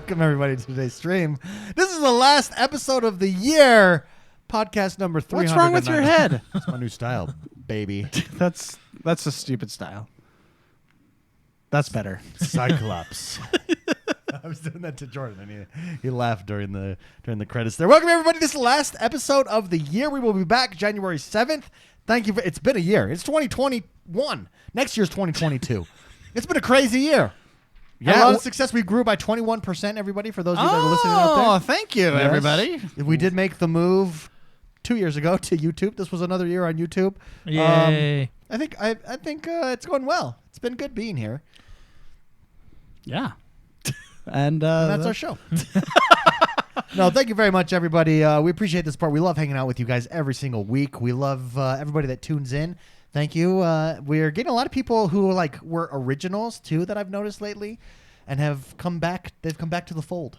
Welcome, everybody, to today's stream. This is the last episode of the year. Podcast number 300. What's wrong with your head? That's my new style, baby. That's a stupid style. That's better. Cyclops. I was doing that to Jordan, and he laughed during the credits there. Welcome, everybody. This is the last episode of the year. We will be back January 7th. Thank you. It's been a year. It's 2021. Next year's 2022. It's been a crazy year. Yeah, a lot of success. We grew by 21%, everybody, for those of you that are listening out there. Oh, thank you, everybody. We did make the move 2 years ago to YouTube. This was another year on YouTube. Yay. I think it's going well. It's been good being here. Yeah. And that's our show. No, thank you very much, everybody. We appreciate this part. We love hanging out with you guys every single week. We love everybody that tunes in. Thank you. We're getting a lot of people who were originals too that I've noticed lately, and have come back. They've come back to the fold.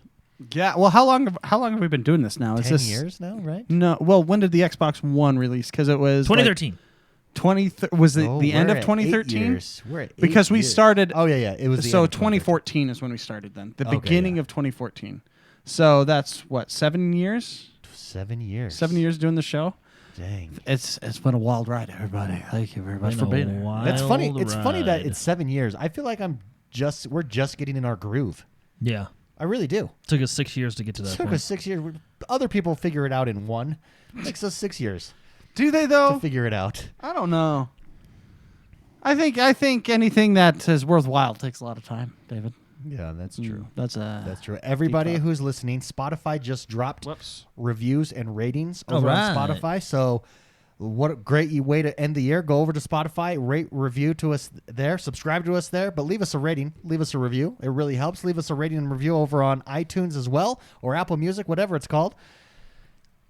Yeah. Well, how long have we been doing this now? 10 years now, right? No. Well, when did the Xbox One release? Because it was 2013. Was it the end of 2013? We're at 8 because we years. started. Oh yeah. It was so 2014 is when we started. Then the beginning of 2014. So that's what, 7 years? 7 years. 7 years doing the show. Dang. It's been a wild ride, everybody. Thank you very much for being here. That's funny. It's funny that it's 7 years. I feel like we're just getting in our groove. Yeah. I really do. Took us 6 years to get to that It took point. us 6 years. Other people figure it out in one. It takes us 6 years Do they though? to figure it out. I don't know. I think anything that is worthwhile takes a lot of time, David. Yeah, that's true. That's true. Everybody deep who's listening, Spotify just dropped reviews and ratings All over on right. Spotify. So what a great way to end the year. Go over to Spotify, rate, review to us there, subscribe to us there, but leave us a rating, leave us a review. It really helps. Leave us a rating and review over on iTunes as well, or Apple Music, whatever it's called.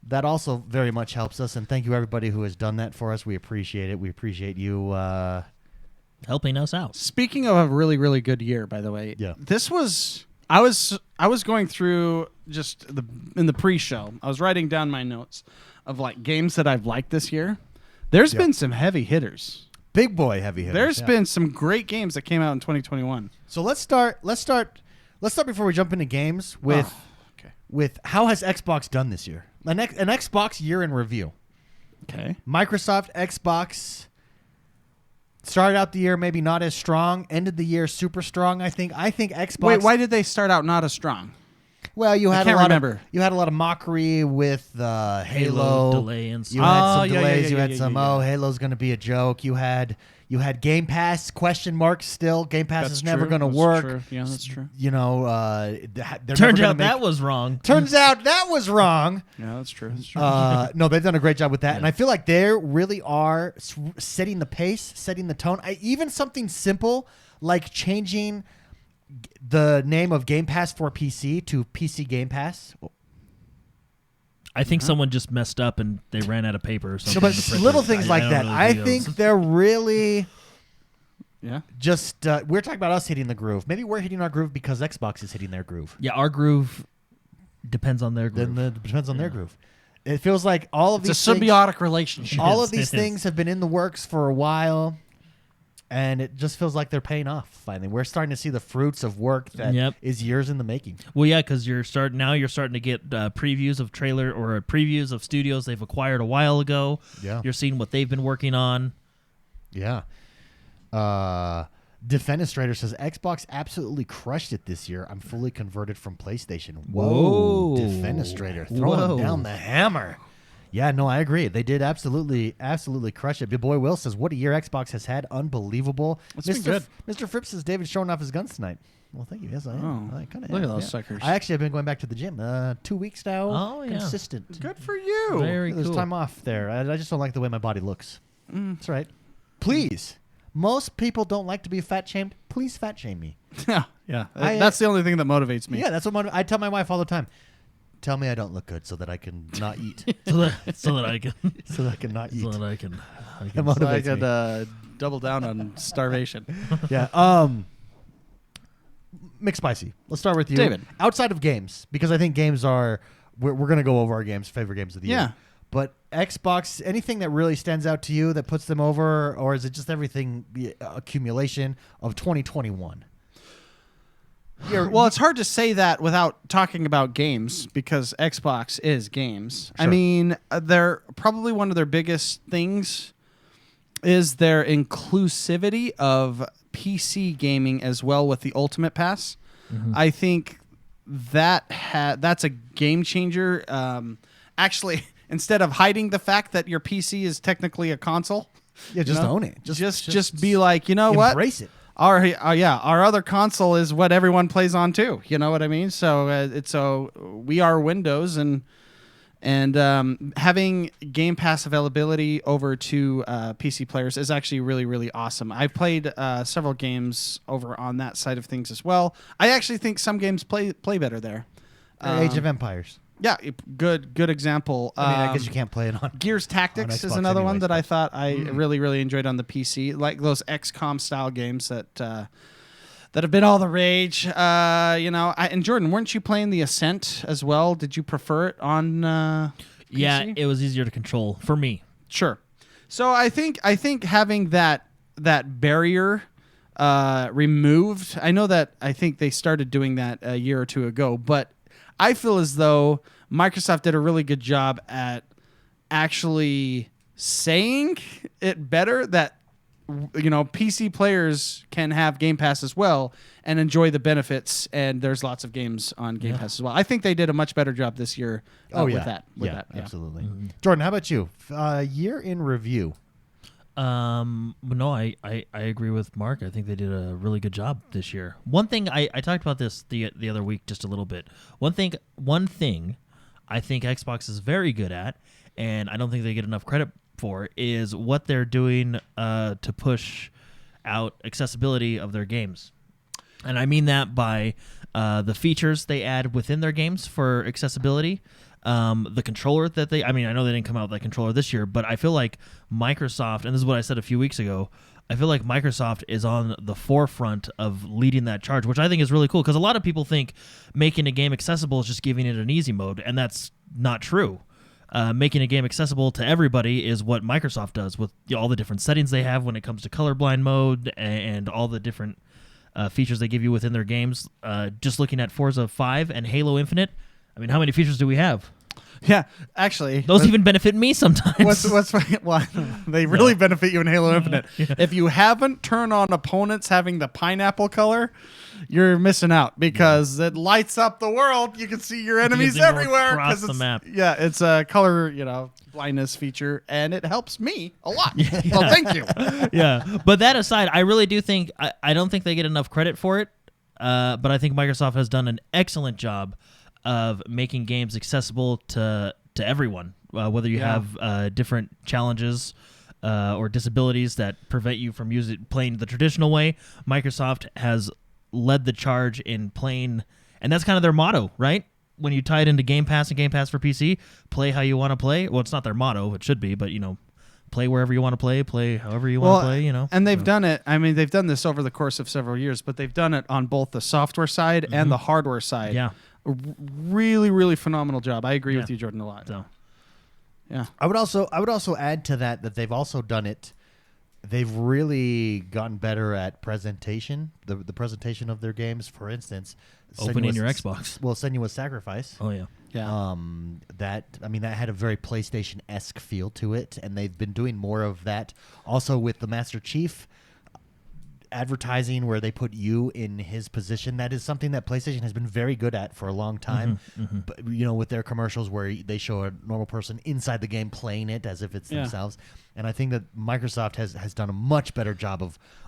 That also very much helps us, and thank you everybody who has done that for us. We appreciate it. We appreciate you. Helping us out. Speaking of a really, really good year, by the way. Yeah. This was I was going through just in the pre-show. I was writing down my notes of games that I've liked this year. There's been some heavy hitters. Big boy heavy hitters. There's been some great games that came out in 2021. So let's start before we jump into games with how has Xbox done this year? An Xbox year in review. Okay. Microsoft, Xbox started out the year maybe not as strong, ended the year super strong. I think Xbox. Wait, why did they start out not as strong? Well, you had I can't remember. You had a lot of mockery with Halo delay and You had some yeah, delays. yeah, You had yeah, some yeah. Halo's going to be a joke. You had Game Pass question marks still. Game Pass That's is never true. going to That's work. true. Yeah, that's true. You know, they're Turns never out that was wrong. Turns out that was wrong. Yeah, that's true. That's true. No, they've done a great job with that, and I feel like they really are setting the pace, setting the tone. Even something simple like changing the name of Game Pass for PC to PC Game Pass. I think someone just messed up and they ran out of paper or something. So, but in the printer. little things like don't that. know I the think deals. they're really Yeah. just. We're talking about us hitting the groove. Maybe we're hitting our groove because Xbox is hitting their groove. Yeah, our groove depends on their groove. Then it depends on their groove. It feels like all of It's these a things, symbiotic relationship. all Yes, of these it is. things have been in the works for a while, and it just feels like they're paying off. Finally, we're starting to see the fruits of work that is years in the making. Well, yeah, because you're starting to get previews of trailer or previews of studios they've acquired a while ago. Yeah. You're seeing what they've been working on. Yeah. Defenestrator says Xbox absolutely crushed it this year. I'm fully converted from PlayStation. Whoa. Defenestrator throwing down the hammer. Yeah, no, I agree. They did absolutely crush it. Your boy Will says, what a year Xbox has had. Unbelievable. It's been good. Mr. Fripp says David's showing off his guns tonight. Well, thank you. Yes, I am. I kind of Look at those suckers. I actually have been going back to the gym 2 weeks now. Oh, yeah. Consistent. Good for you. Very There's cool. time off there. I just don't like the way my body looks. That's right. Please. Most people don't like to be fat shamed. Please fat shame me. Yeah. That's the only thing that motivates me. Yeah, that's what I tell my wife all the time. Tell me I don't look good so that I can not eat. so that I can so that I can not eat. so that I can That So I motivates could me. double down on starvation. Yeah. McSpicy. Let's start with you, David. Outside of games, because I think games are we're going to go over our favorite games of the year. Yeah. But Xbox, anything that really stands out to you that puts them over, or is it just everything accumulation of 2021? Well, it's hard to say that without talking about games because Xbox is games. Sure. I mean, they're probably one of their biggest things is their inclusivity of PC gaming as well with the Ultimate Pass. I think that's a game changer. Actually, instead of hiding the fact that your PC is technically a console, Yeah, just own it. Just be like, you know what? Embrace it. Our other console is what everyone plays on too. You know what I mean? So we are Windows and having Game Pass availability over to PC players is actually really, really awesome. I've played several games over on that side of things as well. I actually think some games play better there. Age of Empires. Yeah, good example. I mean, I guess you can't play it on Gears Tactics on is Xbox another one anyways, that but- I thought I really, really enjoyed on the PC, like those XCOM style games that have been all the rage. And Jordan, weren't you playing the Ascent as well? Did you prefer it on PC? Yeah, it was easier to control for me. Sure. So I think having that barrier removed. I know that I think they started doing that a year or two ago, but I feel as though Microsoft did a really good job at actually saying it better that PC players can have Game Pass as well and enjoy the benefits, and there's lots of games on Game Pass as well. I think they did a much better job this year with that. Absolutely. Jordan, how about you? Year in review. No, I agree with Mark. I think they did a really good job this year. One thing I talked about this the other week just a little bit. One thing I think Xbox is very good at, and I don't think they get enough credit for, is what they're doing to push out accessibility of their games. And I mean that by the features they add within their games for accessibility. The controller that I know they didn't come out with that controller this year, but I feel like Microsoft, and this is what I said a few weeks ago, I feel like Microsoft is on the forefront of leading that charge, which I think is really cool, because a lot of people think making a game accessible is just giving it an easy mode, and that's not true. Making a game accessible to everybody is what Microsoft does with all the different settings they have when it comes to colorblind mode and all the different features they give you within their games. Just looking at Forza 5 and Halo Infinite, I mean, how many features do we have? Yeah, actually, Those even benefit me sometimes. They really benefit you in Halo Infinite. If you haven't turned on opponents having the pineapple color, you're missing out, because it lights up the world. You can see your enemies see more everywhere across the it's map. Yeah, it's a color blindness feature, and it helps me a lot. So thank you. Yeah, but that aside, I really do think I don't think they get enough credit for it. But I think Microsoft has done an excellent job of making games accessible to everyone, whether you have different challenges or disabilities that prevent you from playing the traditional way. Microsoft has led the charge in playing, and that's kind of their motto, right? When you tie it into Game Pass and Game Pass for PC, play how you want to play. Well, it's not their motto, it should be, but play wherever you want to play however you want to play, And they've done it. I mean, they've done this over the course of several years, but they've done it on both the software side and the hardware side. Yeah. Really, really phenomenal job. I agree with you, Jordan, a lot. So, yeah. I would also add to that they've also done it. They've really gotten better at presentation, the presentation of their games. For instance, opening your Xbox. Well, Senua's Sacrifice. Oh yeah. Yeah. That had a very PlayStation-esque feel to it, and they've been doing more of that. Also with the Master Chief advertising, where they put you in his position. That is something that PlayStation has been very good at for a long time. But with their commercials where they show a normal person inside the game playing it as if it's themselves. And I think that Microsoft has done a much better job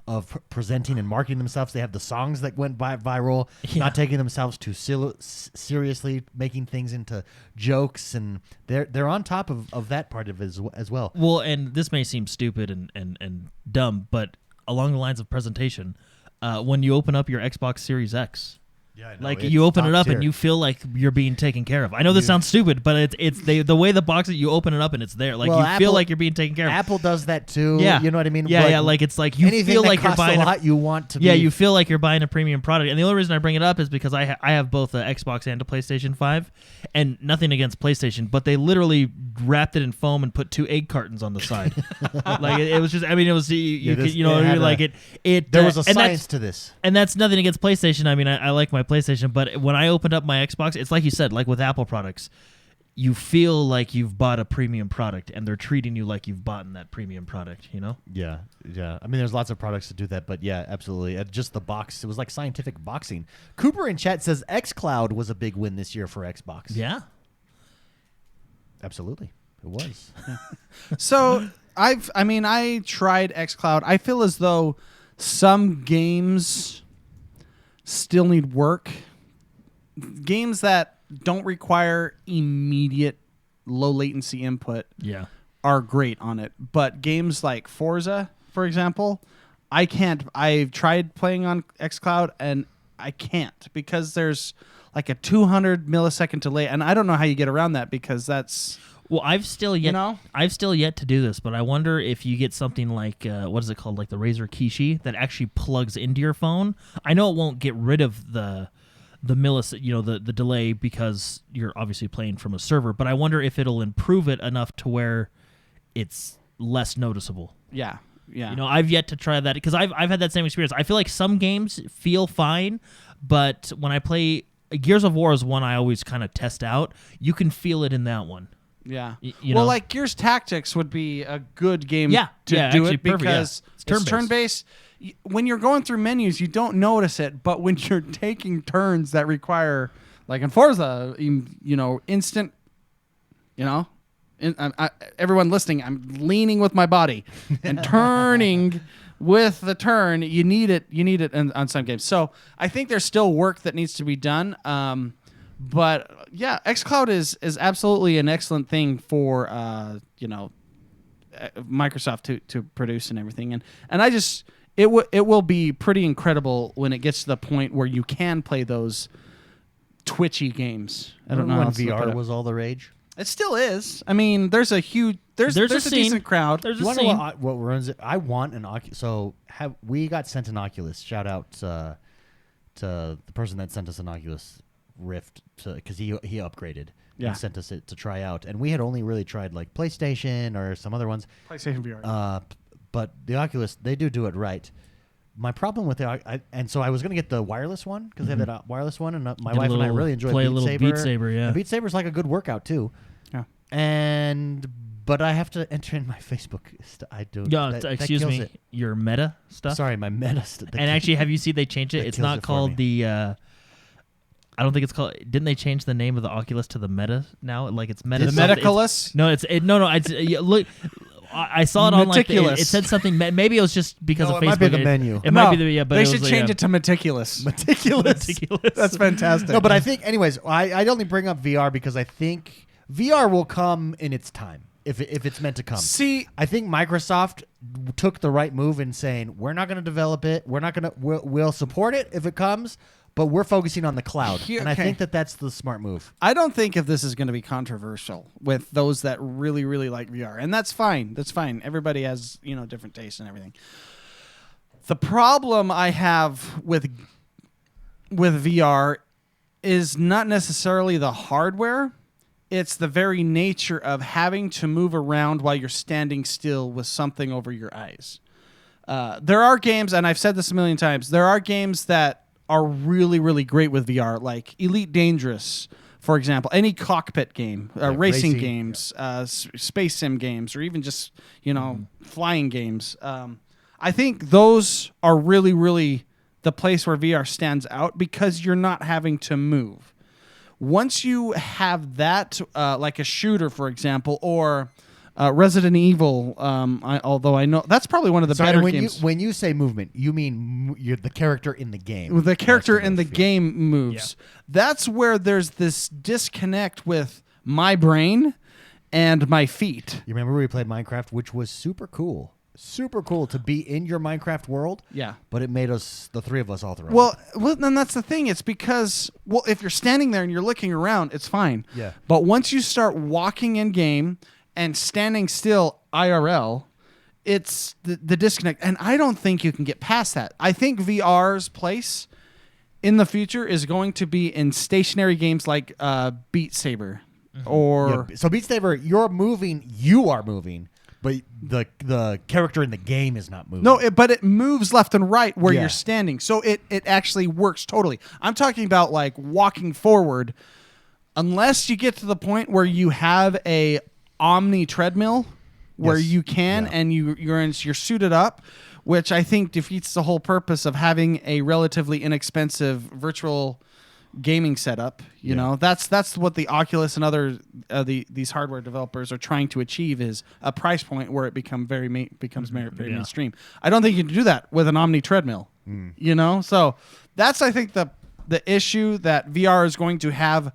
of presenting and marketing themselves. They have the songs that went viral, not taking themselves too seriously, making things into jokes, and they're on top of that part of it as well. Well, and this may seem stupid and dumb, but along the lines of presentation, when you open up your Xbox Series X, you open it up and you feel like you're being taken care of. I know this sounds stupid, but it's the way the box, you open it up and it's there. Like, you feel like you're being taken care of. Apple does that too. Yeah. You know what I mean? Yeah, like it's like you feel like you're buying a lot. You want to. Yeah, you feel like you're buying a premium product. And the only reason I bring it up is because I have both an Xbox and a PlayStation 5, and nothing against PlayStation, but they literally wrapped it in foam and put 2 egg cartons on the side. Like it was just. I mean, it was There was a and science to this. And that's nothing against PlayStation. I mean, I like my PlayStation, but when I opened up my Xbox, it's like you said, like with Apple products, you feel like you've bought a premium product, and they're treating you like you've bought that premium product. You know? Yeah. I mean, there's lots of products that do that, but yeah, absolutely. Just the box, it was like scientific boxing. Cooper in chat says Xcloud was a big win this year for Xbox. Yeah. Absolutely, it was. So I tried xCloud. I feel as though some games still need work. Games that don't require immediate low latency input are great on it. But games like Forza, for example, I've tried playing on xCloud and I can't because there's like a 200 millisecond delay, and I don't know how you get around that because that's... Well, I've still yet to do this, but I wonder if you get something like what is it called, like the Razer Kishi that actually plugs into your phone. I know it won't get rid of the the delay because you're obviously playing from a server, but I wonder if it'll improve it enough to where it's less noticeable. Yeah. You know, I've yet to try that because I've had that same experience. I feel like some games feel fine, but when I play Gears of War is one I always kind of test out. You can feel it in that one. Yeah. You know? Like Gears Tactics would be a good game to do actually it because it's turn-based. When you're going through menus, you don't notice it, but when you're taking turns that require, like in Forza, instant, everyone listening, I'm leaning with my body and turning with the turn. You need it on some games. So I think there's still work that needs to be done. But yeah, xCloud is absolutely an excellent thing for Microsoft to produce and everything. And I just it will be pretty incredible when it gets to the point where you can play those twitchy games. I don't know when how to VR was all the rage. It still is. I mean, there's a decent crowd. There's Do a you scene. want to know what runs it? I want an Oculus. So we got sent an Oculus. Shout out to the person that sent us an Oculus Rift because he upgraded and sent us it to try out. And we had only really tried like PlayStation or some other ones. PlayStation VR. But the Oculus, they do it right. My problem with so I was going to get the wireless one because they have that wireless one, and my wife and I really enjoyed Beat Saber. Yeah, and Beat Saber's like a good workout too. Yeah. But I have to enter in my Facebook. I do. Excuse me, your Meta stuff. Sorry, my Meta stuff. And actually, have you seen they changed it? It's not called the. I don't think it's called. Didn't they change the name of the Oculus to the Meta now? Like it's Meta. The Metaculus? No, look. I saw it on like it said something. Maybe it was just because of Facebook. It might be the menu. It might be the but they should change it to meticulous. Meticulous. That's fantastic. No, but I think, anyways, I only bring up VR because I think VR will come in its time if it's meant to come. See, I think Microsoft took the right move in saying we're not going to develop it. We'll support it if it comes, but we're focusing on the cloud. And I think that's the smart move. I don't think if this is going to be controversial with those that really, really like VR. And that's fine. That's fine. Everybody has, different tastes and everything. The problem I have with VR is not necessarily the hardware. It's the very nature of having to move around while you're standing still with something over your eyes. There are games, and I've said this a million times, there are games that are really, really great with VR, like Elite Dangerous, for example. Any cockpit game, racing games, space sim games, or even just, flying games. I think those are really, really the place where VR stands out because you're not having to move. Once you have that, like a shooter, for example, or Resident Evil, although I know that's probably one of the better games. When you say movement, you mean you're the character in the game. The character in the game moves. Yeah. That's where there's this disconnect with my brain and my feet. You remember we played Minecraft, which was super cool. Super cool to be in your Minecraft world. Yeah. But it made us, the three of us, all through. Well, then that's the thing. It's because, if you're standing there and you're looking around, it's fine. Yeah. But once you start walking in game and standing still IRL, it's the disconnect. And I don't think you can get past that. I think VR's place in the future is going to be in stationary games like Beat Saber. or Yeah, so Beat Saber, you are moving, but the character in the game is not moving. no, but it moves left and right where Yeah. you're standing, so it actually works totally. I'm talking about like walking forward, unless you get to the point where you have a Omni treadmill where Yes. you can Yeah. and you're suited up, which I think defeats the whole purpose of having a relatively inexpensive virtual gaming setup. You know, that's what the Oculus and other these hardware developers are trying to achieve, is a price point where it becomes very mainstream. I don't think you can do that with an Omni treadmill. You know, so that's, I think, the issue that VR is going to have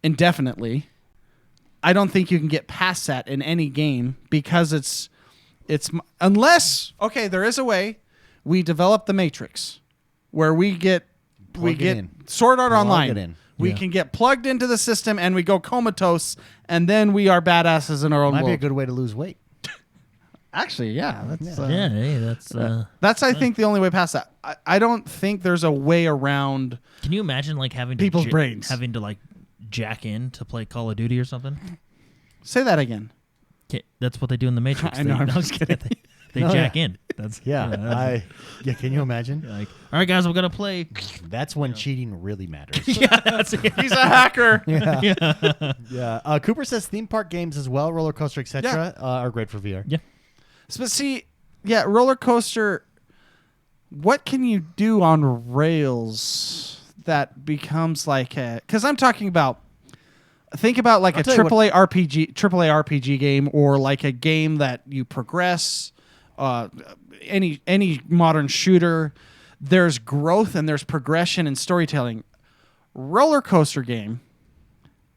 indefinitely. I don't think you can get past that in any game, because it's unless, okay, there is a way. We develop the Matrix where we get Plug it in. Sword Art Plug Online. it in. We Yeah. can get plugged into the system and we go comatose, and then we are badasses in our own Might be a world. good way to lose weight. Actually, yeah, that's Yeah, hey, that's. I think the only way past that. I don't think there's a way around. Can you imagine like having People's to brains. having to like jack in to play Call of Duty or something? Say that again. That's what they do in the Matrix. I know, I'm They- just kidding. They No, jack yeah. in. That's Yeah, can you imagine? like, all right, guys, we're gonna play. That's when cheating really matters. Yeah, that's it. He's a hacker. Yeah. Cooper says theme park games as well, roller coaster, etc., are great for VR. Yeah. But see, yeah, roller coaster. What can you do on rails that becomes like a? Because I'm talking about. Think about like I'll a tell you what- AAA RPG game, or like a game that you progress. Any modern shooter, there's growth and there's progression and storytelling. Roller coaster game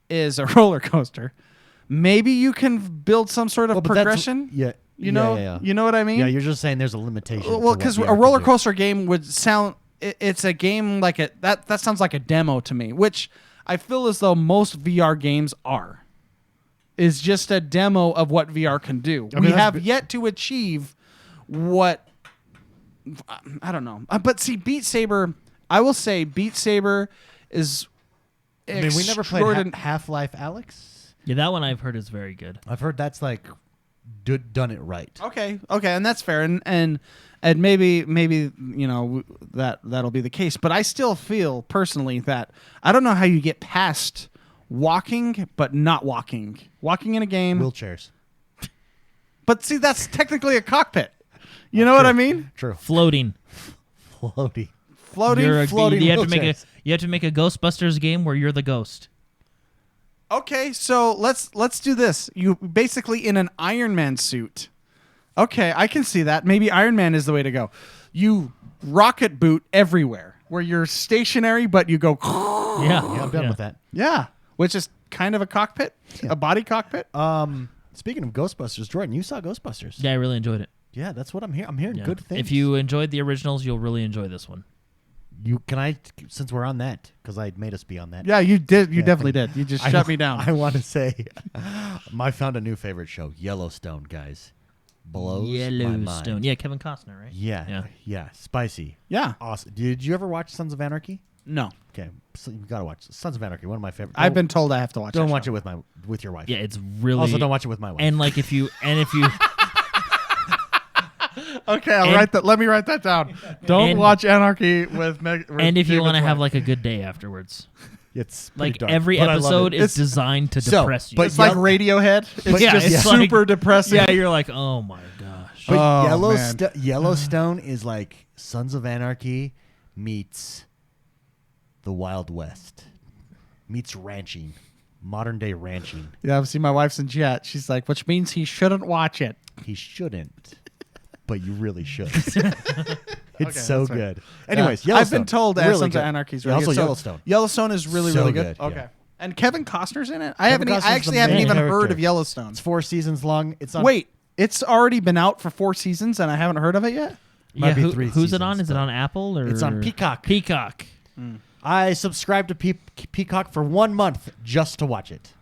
is a roller coaster. Maybe you can build some sort of Well, but that's- progression. Yeah. You know, Yeah. you know what I mean? Yeah, you're just saying there's a limitation. to Well, what because VR a can roller do. coaster game would sound. It's a game like a that sounds like a demo to me, which I feel as though most VR games are. Is just a demo of what VR can do. I mean, We that's have bi- yet to achieve what. I don't know, but see, Beat Saber. I will say Beat Saber is. I mean, we never played Half-Life Alyx. Yeah, that one I've heard is very good. I've heard that's like done it right. Okay, and that's fair, and maybe you know that'll be the case. But I still feel personally that I don't know how you get past walking, but not walking in a game. Wheelchairs. But see, that's technically a cockpit. You know what I mean? True. Floating. Floaty. Floating. You have to make wheelchairs. you have to make a Ghostbusters game where you're the ghost. Okay, so let's do this. You basically in an Iron Man suit. Okay, I can see that. Maybe Iron Man is the way to go. You rocket boot everywhere, where you're stationary, but you go. Yeah, Yeah, I'm done with that. Yeah, which is kind of a cockpit, a body cockpit. Speaking of Ghostbusters, Jordan, you saw Ghostbusters. Yeah, I really enjoyed it. Yeah, that's what I'm hearing. I'm hearing Yeah. good things. If you enjoyed the originals, you'll really enjoy this one. Since we're on that, because I made us be on that. Yeah, you did. You definitely did. You just shut me down. I want to say, I found a new favorite show, Yellowstone, guys. Blows my Yellowstone. mind. Yeah, Kevin Costner, right? Yeah, spicy. Yeah. Awesome. Did you ever watch Sons of Anarchy? No, Okay, so you gotta watch Sons of Anarchy. One of my favorite. I've been told I have to watch. Don't that watch show. it with your wife. Yeah, it's really. Also, don't watch it with my wife. And like if you Okay, And- Let me write that down. Don't And- watch Anarchy with Meg. and if you want to have like a good day afterwards, it's pretty like dark, every but I love episode it. is designed to So, depress you. but it's like Yell- Radiohead. It's yeah, just it's like- super depressing. yeah, you're like, oh my gosh. But Oh, Yellowstone is like Sons of Anarchy meets the Wild West, meets ranching, modern day ranching. Yeah, I've seen my wife's in chat. She's like, which means he shouldn't watch it. He shouldn't, but you really should. It's Okay, so that's fair. good. Anyways, Yeah. Yellowstone. I've been told that really Sons good. of Anarchy is Yeah, really also good. So Yellowstone. Yellowstone is really, So really good. good, Okay. yeah. And Kevin Costner's in it? Kevin Costner's I the actually haven't main even heard character. of Yellowstone. It's 4 seasons long. It's on. Wait, it's already been out for 4 seasons and I haven't heard of it yet? Might Yeah, be 3 who's it on? seasons, Is it but on Apple or? It's on Peacock. Peacock. I subscribed to Peacock for 1 month just to watch it.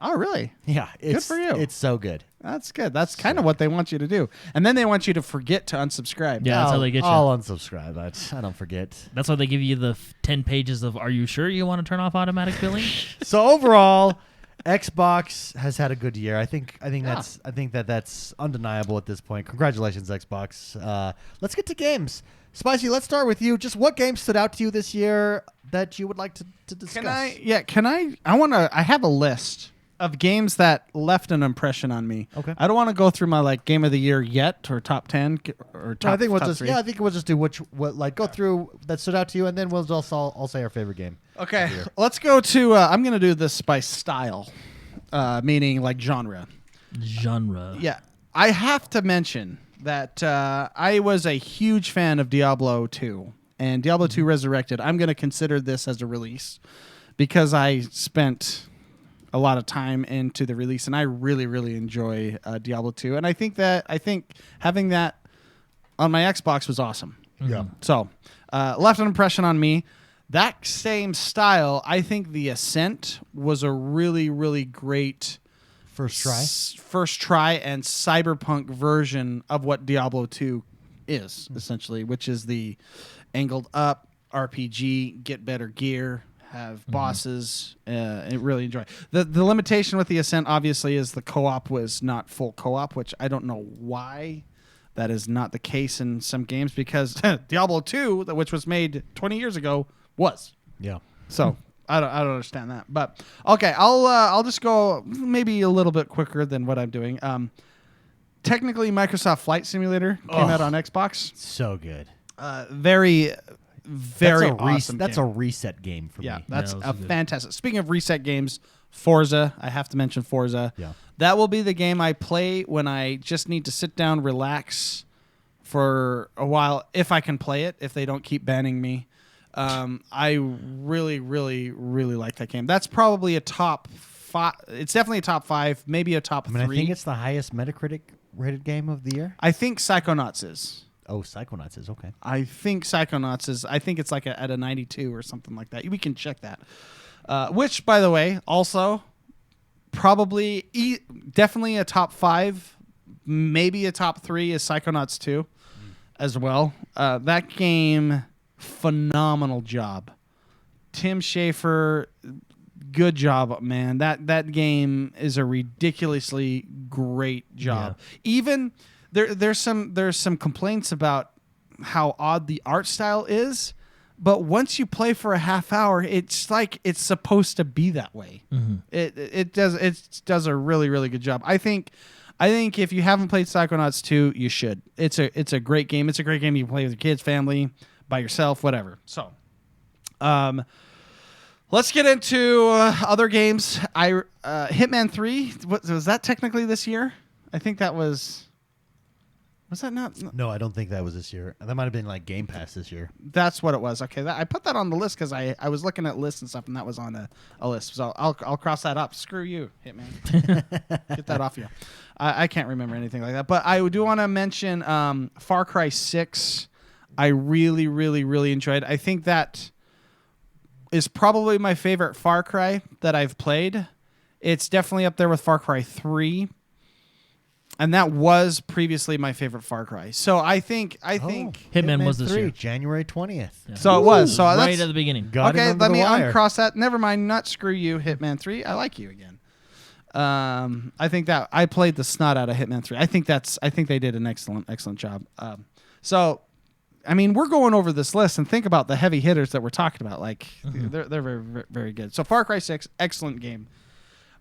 Oh, really? Yeah, it's, for you. It's so good. That's good. That's kind of what they want you to do. And then they want you to forget to unsubscribe. Yeah, that's how they get you. I'll unsubscribe. I don't forget. That's why they give you the 10 pages of. Are you sure you want to turn off automatic billing? So overall, Xbox has had a good year. I think that's undeniable at this point. Congratulations, Xbox. Let's get to games. Spicy, let's start with you. Just what games stood out to you this year that you would like to discuss? I have a list of games that left an impression on me. Okay. I don't want to go through my game of the year yet or top 10 or top. No, I think top three. I think we'll just do go through that stood out to you, and then we'll also all say our favorite game. Okay, let's go to. I'm gonna do this by style, meaning like genre. Genre. Yeah, I have to mention that I was a huge fan of Diablo 2 and Diablo 2 Resurrected. I'm gonna consider this as a release because I spent a lot of time into the release, and I really, really enjoy Diablo 2. And I think having that on my Xbox was awesome. Yeah. So, left an impression on me. That same style, I think the Ascent was a really, really great First try and cyberpunk version of what Diablo 2 is, essentially, which is the angled up RPG, get better gear, have bosses, and really enjoy. The limitation with the Ascent, obviously, is the co-op was not full co-op, which I don't know why that is not the case in some games, because Diablo 2, which was made 20 years ago, was. Yeah. So I don't understand that. But okay, I'll just go maybe a little bit quicker than what I'm doing. Technically, Microsoft Flight Simulator came out on Xbox. So good. Very awesome. That's game. a reset game for Yeah, me. that's that a was good. fantastic. Speaking of reset games, Forza. I have to mention Forza. Yeah. That will be the game I play when I just need to sit down, relax for a while, if I can play it, if they don't keep banning me. I really, really, really like that game. That's probably a top 5. It's definitely a top 5, maybe a top 3. I think it's the highest Metacritic rated game of the year. I think Psychonauts is. Oh, Psychonauts is okay. I think Psychonauts is. I think it's like at a 92 or something like that. We can check that. Which, by the way, also probably definitely a top 5, maybe a top 3 is Psychonauts 2 as well. That game, phenomenal job. Tim Schafer, good job, man. That game is a ridiculously great job. Yeah. Even there's some complaints about how odd the art style is, but once you play for a half hour, it's like it's supposed to be that way. Mm-hmm. It does a really, really good job. I think if you haven't played Psychonauts 2, you should. It's a great game. It's a great game you can play with your kids, family, by yourself, whatever. So, let's get into other games. Hitman 3, was that technically this year? I think that was that not? No, I don't think that was this year. That might have been like Game Pass this year. That's what it was. Okay, I put that on the list because I was looking at lists and stuff, and that was on a list. So I'll cross that up. Screw you, Hitman. Get that off you. I can't remember anything like that. But I do want to mention Far Cry 6. I really, really, really enjoyed. I think that is probably my favorite Far Cry that I've played. It's definitely up there with Far Cry 3. And that was previously my favorite Far Cry. So I think Hitman was this 3, year. January 20th. Yeah. So it was. So right that's at the beginning. Got it okay. under Let the me wire. uncross that. Never mind. Not screw you, Hitman 3. I like you again. I think that I played the snot out of Hitman 3. I think they did an excellent job. So, I mean, we're going over this list and think about the heavy hitters that we're talking about. Like they're very, very, very good. So Far Cry 6, excellent game.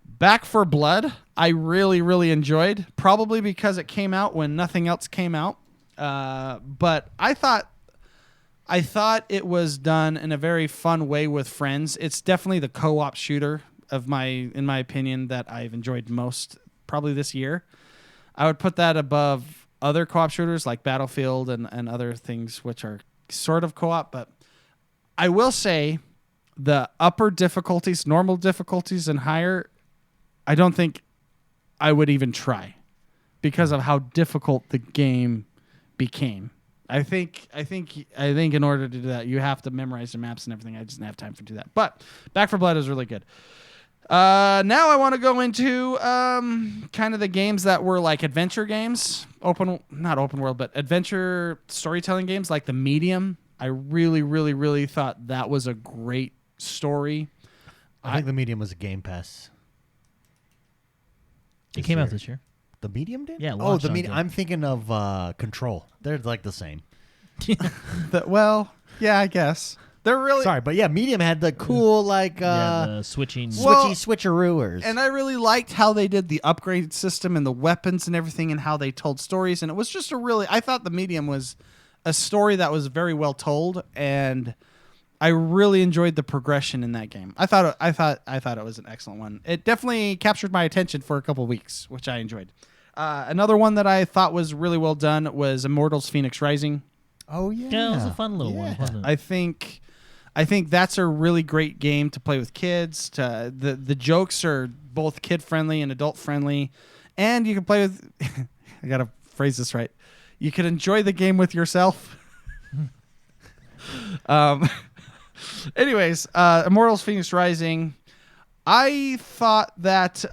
Back 4 Blood, I really, really enjoyed, probably because it came out when nothing else came out. But I thought it was done in a very fun way with friends. It's definitely the co-op shooter in my opinion, that I've enjoyed most probably this year. I would put that above other co-op shooters like Battlefield and other things which are sort of co-op. But I will say the upper difficulties, normal difficulties, and higher, I don't think I would even try because of how difficult the game became. I think in order to do that, you have to memorize the maps and everything. I just didn't have time to do that. But Back 4 Blood is really good. Now I want to go into kind of the games that were like adventure games, not open world, but adventure storytelling games like The Medium. I really, really, really thought that was a great story. I think The Medium was a Game Pass. It came out this year. The medium did? Yeah, Oh, launched the on medium. Game. I'm thinking of Control. They're like the same. Well, yeah, I guess they're really. Sorry, but yeah, medium had the cool like The switching. Well- switcheroos. And I really liked how they did the upgrade system and the weapons and everything, and how they told stories. And it was just I thought the medium was a story that was very well told, and I really enjoyed the progression in that game. I thought it was an excellent one. It definitely captured my attention for a couple weeks, which I enjoyed. Another one that I thought was really well done was Immortals: Phoenix Rising. Oh yeah, Yeah, it was a fun little one, wasn't it? I think that's a really great game to play with kids. The jokes are both kid friendly and adult friendly, and you can play with. I gotta phrase this right. You can enjoy the game with yourself. Anyways, Immortals: Phoenix Rising. I thought that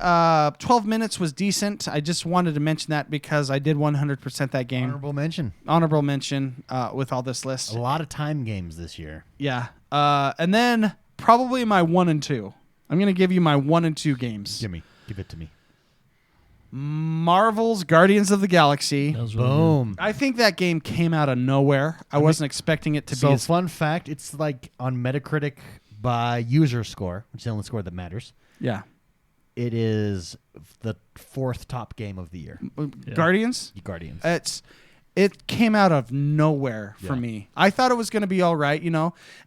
12 minutes was decent. I just wanted to mention that because I did 100% that game. Honorable mention with all this list. A lot of time games this year. Yeah. And then probably my 1 and 2. I'm going to give you my 1 and 2 games. Give it to me. Marvel's Guardians of the Galaxy. That was really Boom. I think that game came out of nowhere. I wasn't expecting it to be So as fun fact, it's like on Metacritic by user score, which is the only score that matters. Yeah. It is the 4th top game of the year. Guardians? Guardians. It came out of nowhere for Yeah. me. I thought it was going to be all right,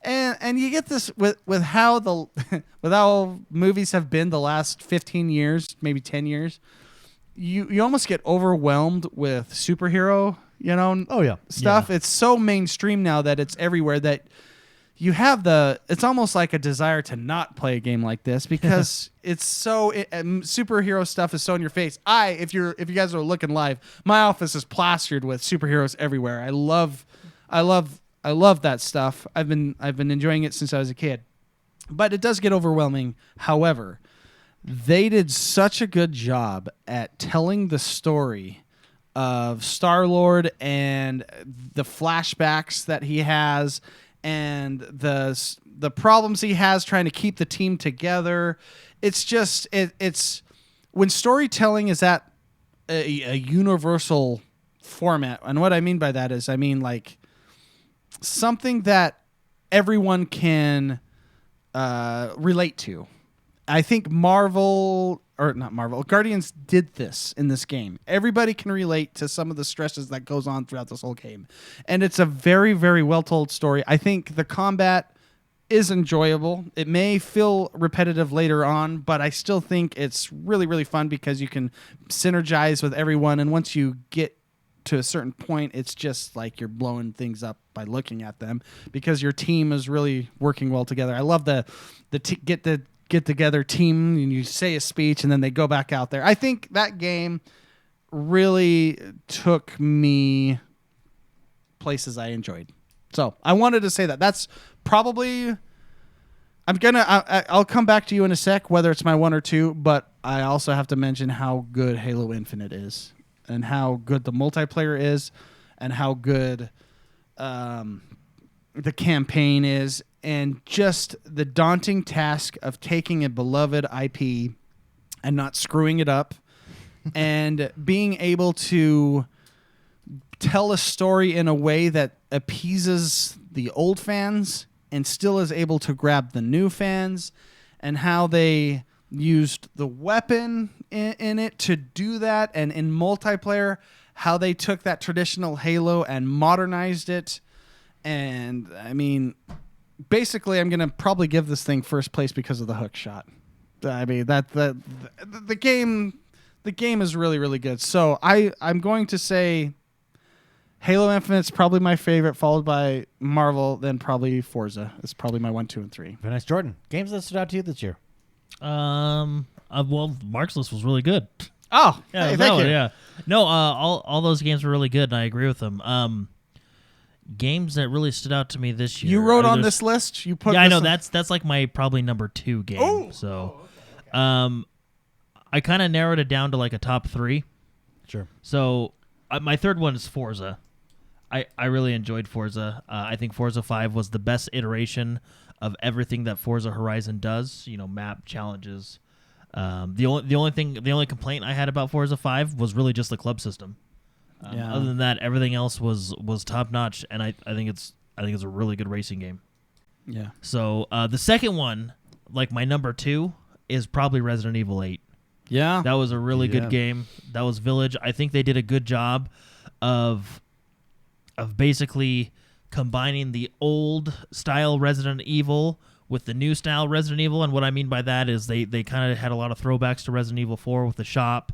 and you get this with how with how movies have been the last 15 years, maybe 10 years. You almost get overwhelmed with superhero, Oh yeah. stuff. Yeah. It's so mainstream now that it's everywhere that you have it's almost like a desire to not play a game like this because it's so superhero stuff is so in your face. If you guys are looking live, my office is plastered with superheroes everywhere. I love that stuff. I've been enjoying it since I was a kid, but it does get overwhelming. However, they did such a good job at telling the story of Star-Lord and the flashbacks that he has and the problems he has trying to keep the team together. It's just it's when storytelling is at a universal format. And what I mean by that is like something that everyone can relate to. I think Guardians did this in this game. Everybody can relate to some of the stresses that goes on throughout this whole game. And it's a very, very well-told story. I think the combat is enjoyable. It may feel repetitive later on, but I still think it's really, really fun because you can synergize with everyone. And once you get to a certain point, it's just like you're blowing things up by looking at them because your team is really working well together. I love the get together team and you say a speech and then they go back out there. I think that game really took me places I enjoyed. So I wanted to say that. That's probably I'll come back to you in a sec whether it's my 1 or 2, but I also have to mention how good Halo Infinite is and how good the multiplayer is and how good the campaign is. And just the daunting task of taking a beloved IP and not screwing it up and being able to tell a story in a way that appeases the old fans and still is able to grab the new fans, and how they used the weapon in it to do that. And in multiplayer, how they took that traditional Halo and modernized it. And I mean, basically, I'm gonna probably give this thing first place because of the hook shot. I mean, the game is really, really good. So I'm going to say Halo Infinite's probably my favorite, followed by Marvel, then probably Forza. It's probably my 1, 2, and 3. Very nice, Jordan. Games that stood out to you this year. well, Mark's list was really good. Oh, Yeah, hey, that thank one, you. yeah. No, all those games were really good, and I agree with them. Games that really stood out to me this year. You wrote on there's- this list. You put. Yeah, I know this that's like my probably number 2 game. Oh. So, I kind of narrowed it down to like a top 3. Sure. So my third one is Forza. I really enjoyed Forza. I think Forza 5 was the best iteration of everything that Forza Horizon does. Map challenges, The only complaint I had about Forza 5 was really just the club system. Yeah. Other than that, everything else was top notch, and I think it's a really good racing game. Yeah. So the second one, like my number 2, is probably Resident Evil 8. Yeah. That was a really good game. That was Village. I think they did a good job of basically combining the old style Resident Evil with the new style Resident Evil. And what I mean by that is they kind of had a lot of throwbacks to Resident Evil 4 with the shop.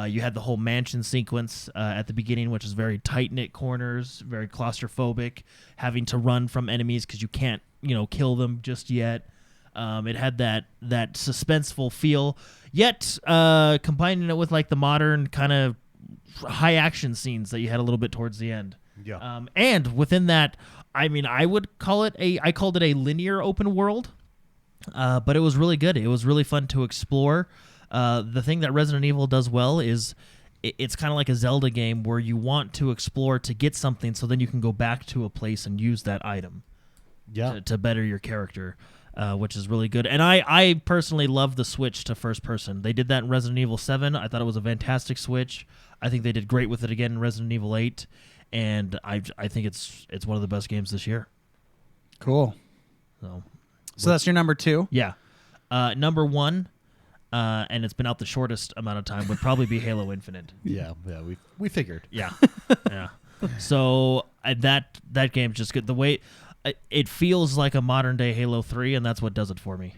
You had the whole mansion sequence at the beginning, which is very tight-knit corners, very claustrophobic, having to run from enemies because you can't, kill them just yet. It had that suspenseful feel, yet combining it with like the modern kind of high action scenes that you had a little bit towards the end. Yeah. And within that, I mean, I called it a linear open world, but it was really good. It was really fun to explore. The thing that Resident Evil does well is it's kind of like a Zelda game where you want to explore to get something, so then you can go back to a place and use that item to better your character. Which is really good. And I personally love the switch to first person. They did that in Resident Evil 7. I thought it was a fantastic switch. I think they did great with it again in Resident Evil 8. And I think it's one of the best games this year. Cool. So that's your number 2? Yeah. Number 1, and it's been out the shortest amount of time, would probably be Halo Infinite. Yeah, we figured. Yeah. Yeah. So that game's just good. The way it feels like a modern day Halo 3, and that's what does it for me.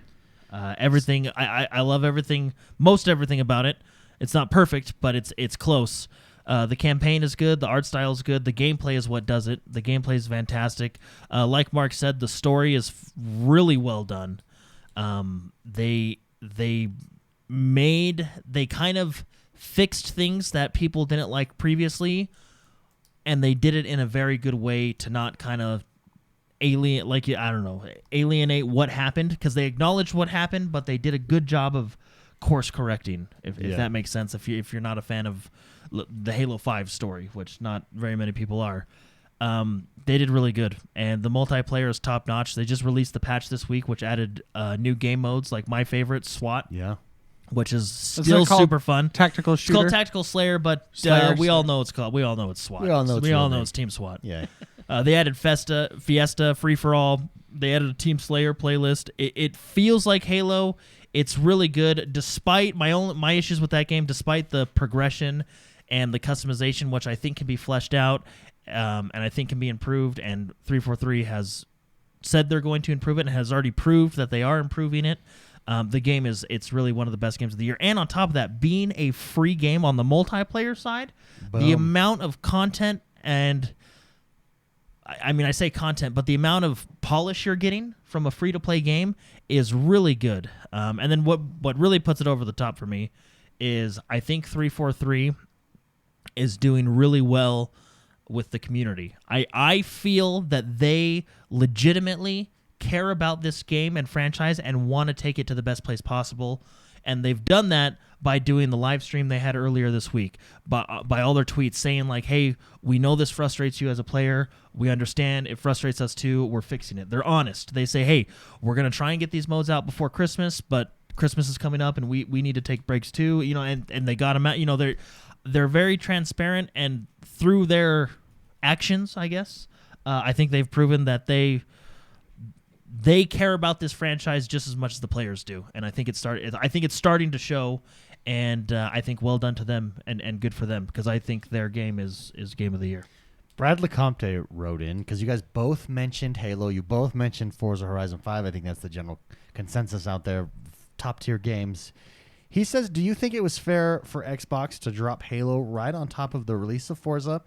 Everything I love everything, most everything about it. It's not perfect, but it's close. The campaign is good, the art style is good, the gameplay is what does it. The gameplay is fantastic. Like Mark said, the story is really well done. They kind of fixed things that people didn't like previously, and they did it in a very good way to not kind of alienate what happened, because they acknowledged what happened, but they did a good job of course correcting, if that makes sense. If you're not a fan of the Halo 5 story, which not very many people are, they did really good, and the multiplayer is top notch. They just released the patch this week, which added new game modes, like my favorite, SWAT. Yeah. Which is still super fun. Tactical shooter. It's called Tactical Slayer, but we all know it's SWAT. We all know it's Team SWAT. Yeah. They added Fiesta, Free for All. They added a Team Slayer playlist. It feels like Halo. It's really good, despite my issues with that game. Despite the progression and the customization, which I think can be fleshed out, and I think can be improved. And 343 has said they're going to improve it, and has already proved that they are improving it. The game it's really one of the best games of the year. And on top of that, being a free game on the multiplayer side, the amount of content and I say content, but the amount of polish you're getting from a free-to-play game is really good. And then what really puts it over the top for me is I think 343 is doing really well with the community. I feel that they legitimately care about this game and franchise and want to take it to the best place possible. And they've done that by doing the live stream they had earlier this week, by all their tweets saying like, hey, we know this frustrates you as a player. We understand it frustrates us too. We're fixing it. They're honest. They say, hey, we're going to try and get these modes out before Christmas, but Christmas is coming up and we need to take breaks too, and they got them out. They're very transparent, and through their actions, I guess, I think they've proven that they care about this franchise just as much as the players do, and I think it's starting to show, and I think well done to them and good for them, because I think their game is game of the year. Brad LeCompte wrote in, because you guys both mentioned Halo, you both mentioned Forza Horizon 5. I think that's the general consensus out there, top tier games. He says, do you think it was fair for Xbox to drop Halo right on top of the release of Forza?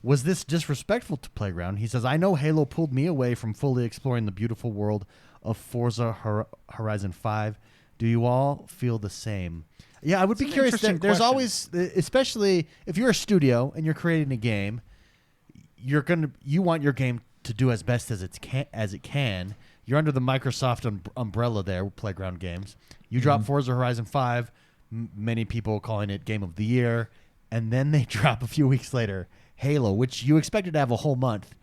Was this disrespectful to Playground? He says, I know Halo pulled me away from fully exploring the beautiful world of Forza Horizon 5. Do you all feel the same? Yeah, I would be curious. There's always, especially if you're a studio and you're creating a game, you want your game to do as best as it can. You're under the Microsoft umbrella there with Playground Games. You drop Forza Horizon 5, many people calling it Game of the Year, and then they drop a few weeks later Halo, which you expected to have a whole month.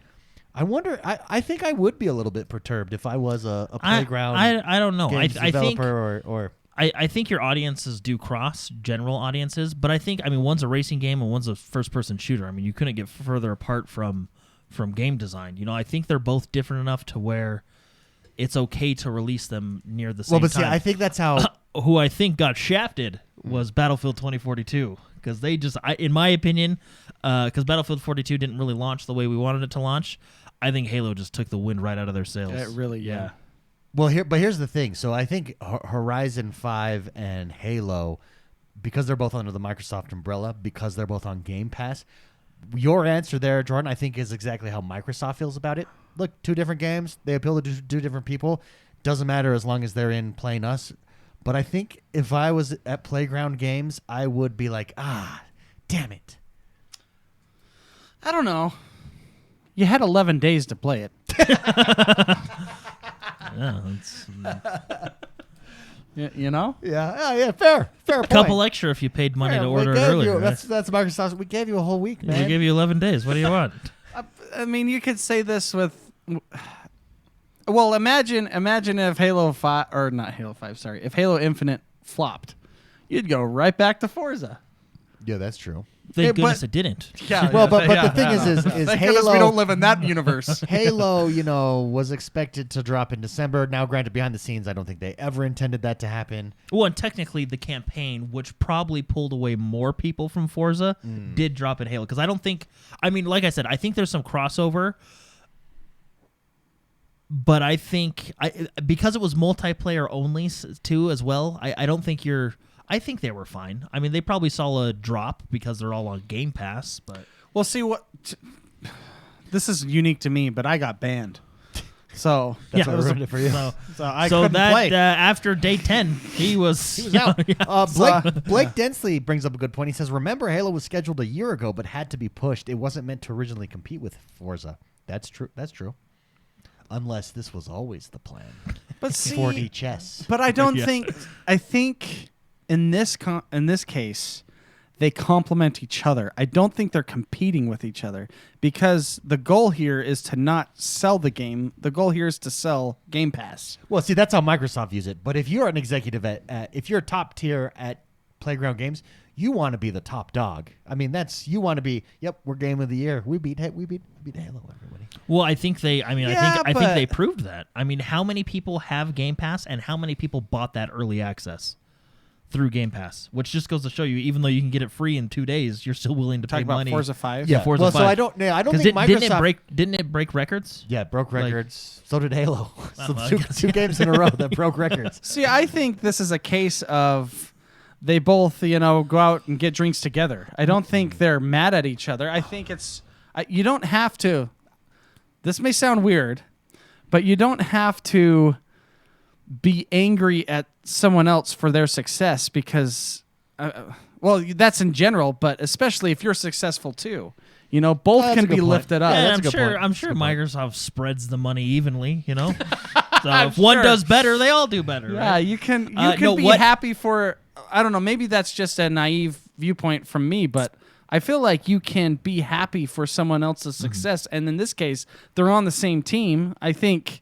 I wonder. I think I would be a little bit perturbed if I was a Playground. I don't know. Games developer or I think your audiences do cross general audiences, but I think one's a racing game and one's a first person shooter. I mean, you couldn't get further apart from game design. You know, I think they're both different enough to where it's okay to release them near the same time. Well, but see, I think that's how. Who I think got shafted was Battlefield 2042 because they just, in my opinion, because Battlefield 42 didn't really launch the way we wanted it to launch. I think Halo just took the wind right out of their sails. It really, yeah. Well, here's the thing. So I think Horizon 5 and Halo, because they're both under the Microsoft umbrella, because they're both on Game Pass, your answer there, Jordan, I think is exactly how Microsoft feels about it. Look, 2 different games. They appeal to 2 different people. Doesn't matter as long as they're in playing us. But I think if I was at Playground Games, I would be like, damn it. I don't know. You had 11 days to play it. Yeah, it's You know? Yeah, fair a couple extra if you paid money to order it earlier. Right? That's Microsoft. We gave you a whole week, man. We gave you 11 days. What do you want? I mean, you could say this with. Well, imagine if Halo 5 or not Halo 5, sorry, if Halo Infinite flopped, you'd go right back to Forza. Yeah, that's true. Thank goodness it didn't. Yeah. Well, but the thing is Thank Halo. goodness we don't live in that universe. Halo, was expected to drop in December. Now, granted, behind the scenes, I don't think they ever intended that to happen. Well, and technically, the campaign, which probably pulled away more people from Forza, did drop in Halo. Because I don't think, like I said, I think there's some crossover. But I think, because it was multiplayer only too as well, I don't think I think they were fine. I mean, they probably saw a drop because they're all on Game Pass. But Well, see this is unique to me, but I got banned. So That's what ruined it for you. so I couldn't play. After day 10, he was out. Yeah. Blake Densley brings up a good point. He says, remember, Halo was scheduled a year ago, but had to be pushed. It wasn't meant to originally compete with Forza. That's true. Unless this was always the plan. But see, 4D chess. But I don't Yeah. think. I think in this case, they complement each other. I don't think they're competing with each other because the goal here is to not sell the game. The goal here is to sell Game Pass. Well, see, that's how Microsoft views it. But if you're an executive if you're top tier at Playground Games, you want to be the top dog. I mean, you want to be. Yep, we're Game of the Year. We beat Halo, everybody. Well, I think they. I Yeah, think but- they proved that. I mean, how many people have Game Pass, and how many people bought that early access through Game Pass? Which just goes to show you, even though you can get it free in 2 days, you're still willing to Talk pay about money. Forza 5. Yeah, Forza Well, 5. so I don't think Microsoft Didn't it break records? Yeah, it broke records. So did Halo. So well, I two, guess, two games in a row that broke records. See, I think this is a case of they both, go out and get drinks together. I don't think they're mad at each other. I think it's you don't have to. This may sound weird, but you don't have to be angry at someone else for their success because, well, that's in general, but especially if you're successful too. Both that's can a good be point. lifted up. Yeah, that's a I'm good sure. point. I'm sure Microsoft spreads the money evenly. So if one does better, they all do better. Yeah, right? you can no, be what- happy for. I don't know. Maybe that's just a naive viewpoint from me, but I feel like you can be happy for someone else's success. And in this case, they're on the same team. I think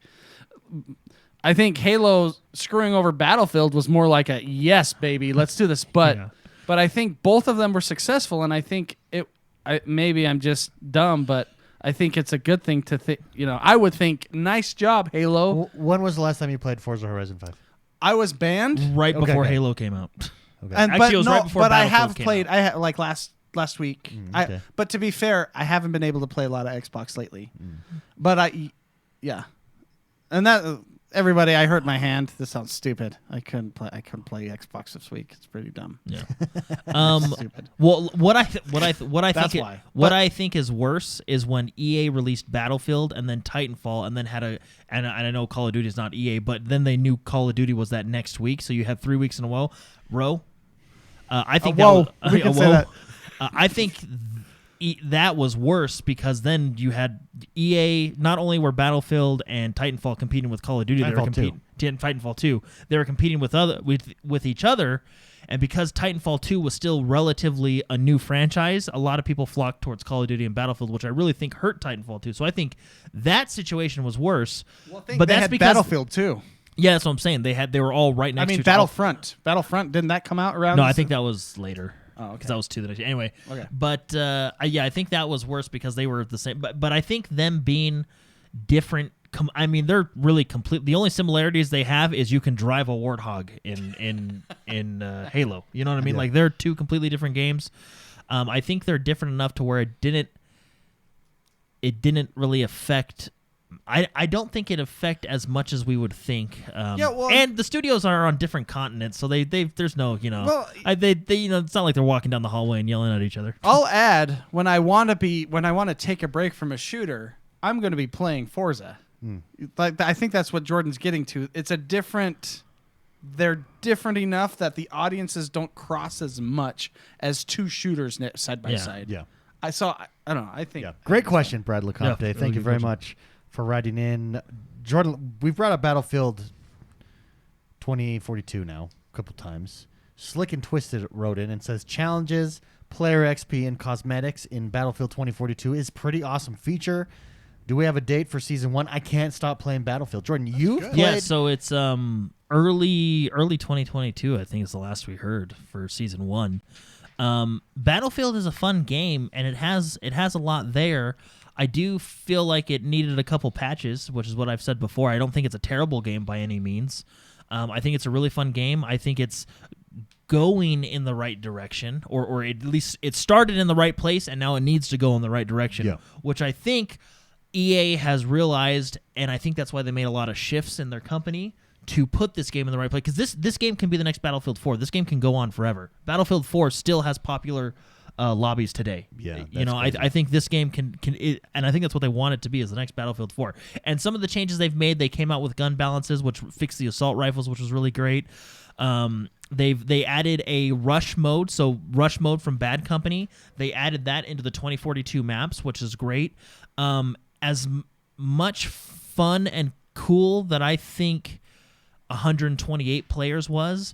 Halo screwing over Battlefield was more like a yes, baby, let's do this. But Yeah. but I think both of them were successful, and I think maybe I'm just dumb, but I think it's a good thing to think. I would think, nice job, Halo. When was the last time you played Forza Horizon 5? I was banned. Right Okay, before okay. Halo came out. Okay. Actually, it was right before but I Battlefield have came played. out. I had like last week. okay. But to be fair, I haven't been able to play a lot of Xbox lately. But yeah, and that everybody, I hurt my hand. This sounds stupid. I couldn't play Xbox this week. It's pretty dumb. Yeah. Stupid. Well, what I That's think why. I think is worse is when EA released Battlefield and then Titanfall and then had and I know Call of Duty is not EA, but then they knew Call of Duty was that next week, so you had 3 weeks in a row. I think whoa. that We can say that. I think that was worse because then you had EA. Not only were Battlefield and Titanfall competing with Call of Duty, they were competing. Titanfall 2. They were competing with each other, and because Titanfall 2 was still relatively a new franchise, a lot of people flocked towards Call of Duty and Battlefield, which I really think hurt Titanfall 2. So I think that situation was worse. Well, but they that's had because Battlefield too. Yeah, that's what I'm saying. They were all right next to each other. Battlefront, didn't that come out around? No, I think that was later. Oh, okay. Because that was 2 the next year. Anyway, Okay. but I think that was worse because they were the same. But I think them being different. They're really complete. The only similarities they have is you can drive a warthog in Halo. You know what I mean? Yeah. Like they're 2 completely different games. I think they're different enough to where it didn't really affect. I don't think it affect as much as we would think. And the studios are on different continents, so there's no it's not like they're walking down the hallway and yelling at each other. I'll add when I want to take a break from a shooter, I'm going to be playing Forza. Like I think that's what Jordan's getting to. They're different enough that the audiences don't cross as much as 2 shooters side by side. Yeah. I don't know. I think. Yeah. Great question, Brad LeCompte. Yeah, Thank you very much for writing in. Jordan, we've brought up Battlefield 2042 now a couple times. Slick and Twisted wrote in and says, challenges, player XP, and cosmetics in Battlefield 2042 is pretty awesome feature. Do we have a date for Season 1? I can't stop playing Battlefield. Jordan, you've played... Yeah, so it's early 2022, I think is the last we heard for Season 1. Battlefield is a fun game, and it has a lot there. I do feel like it needed a couple patches, which is what I've said before. I don't think it's a terrible game by any means. I think it's a really fun game. I think it's going in the right direction, or at least it started in the right place, and now it needs to go in the right direction, which I think EA has realized, and I think that's why they made a lot of shifts in their company to put this game in the right place, because this game can be the next Battlefield 4. This game can go on forever. Battlefield 4 still has popular lobbies today. Yeah, I think this game can and I think that's what they want it to be, is the next Battlefield 4. And some of the changes they've made, they came out with gun balances, which fixed the assault rifles, which was really great. They added a rush mode, so rush mode from Bad Company. They added that into the 2042 maps, which is great. As much fun and cool that I think 128 players was,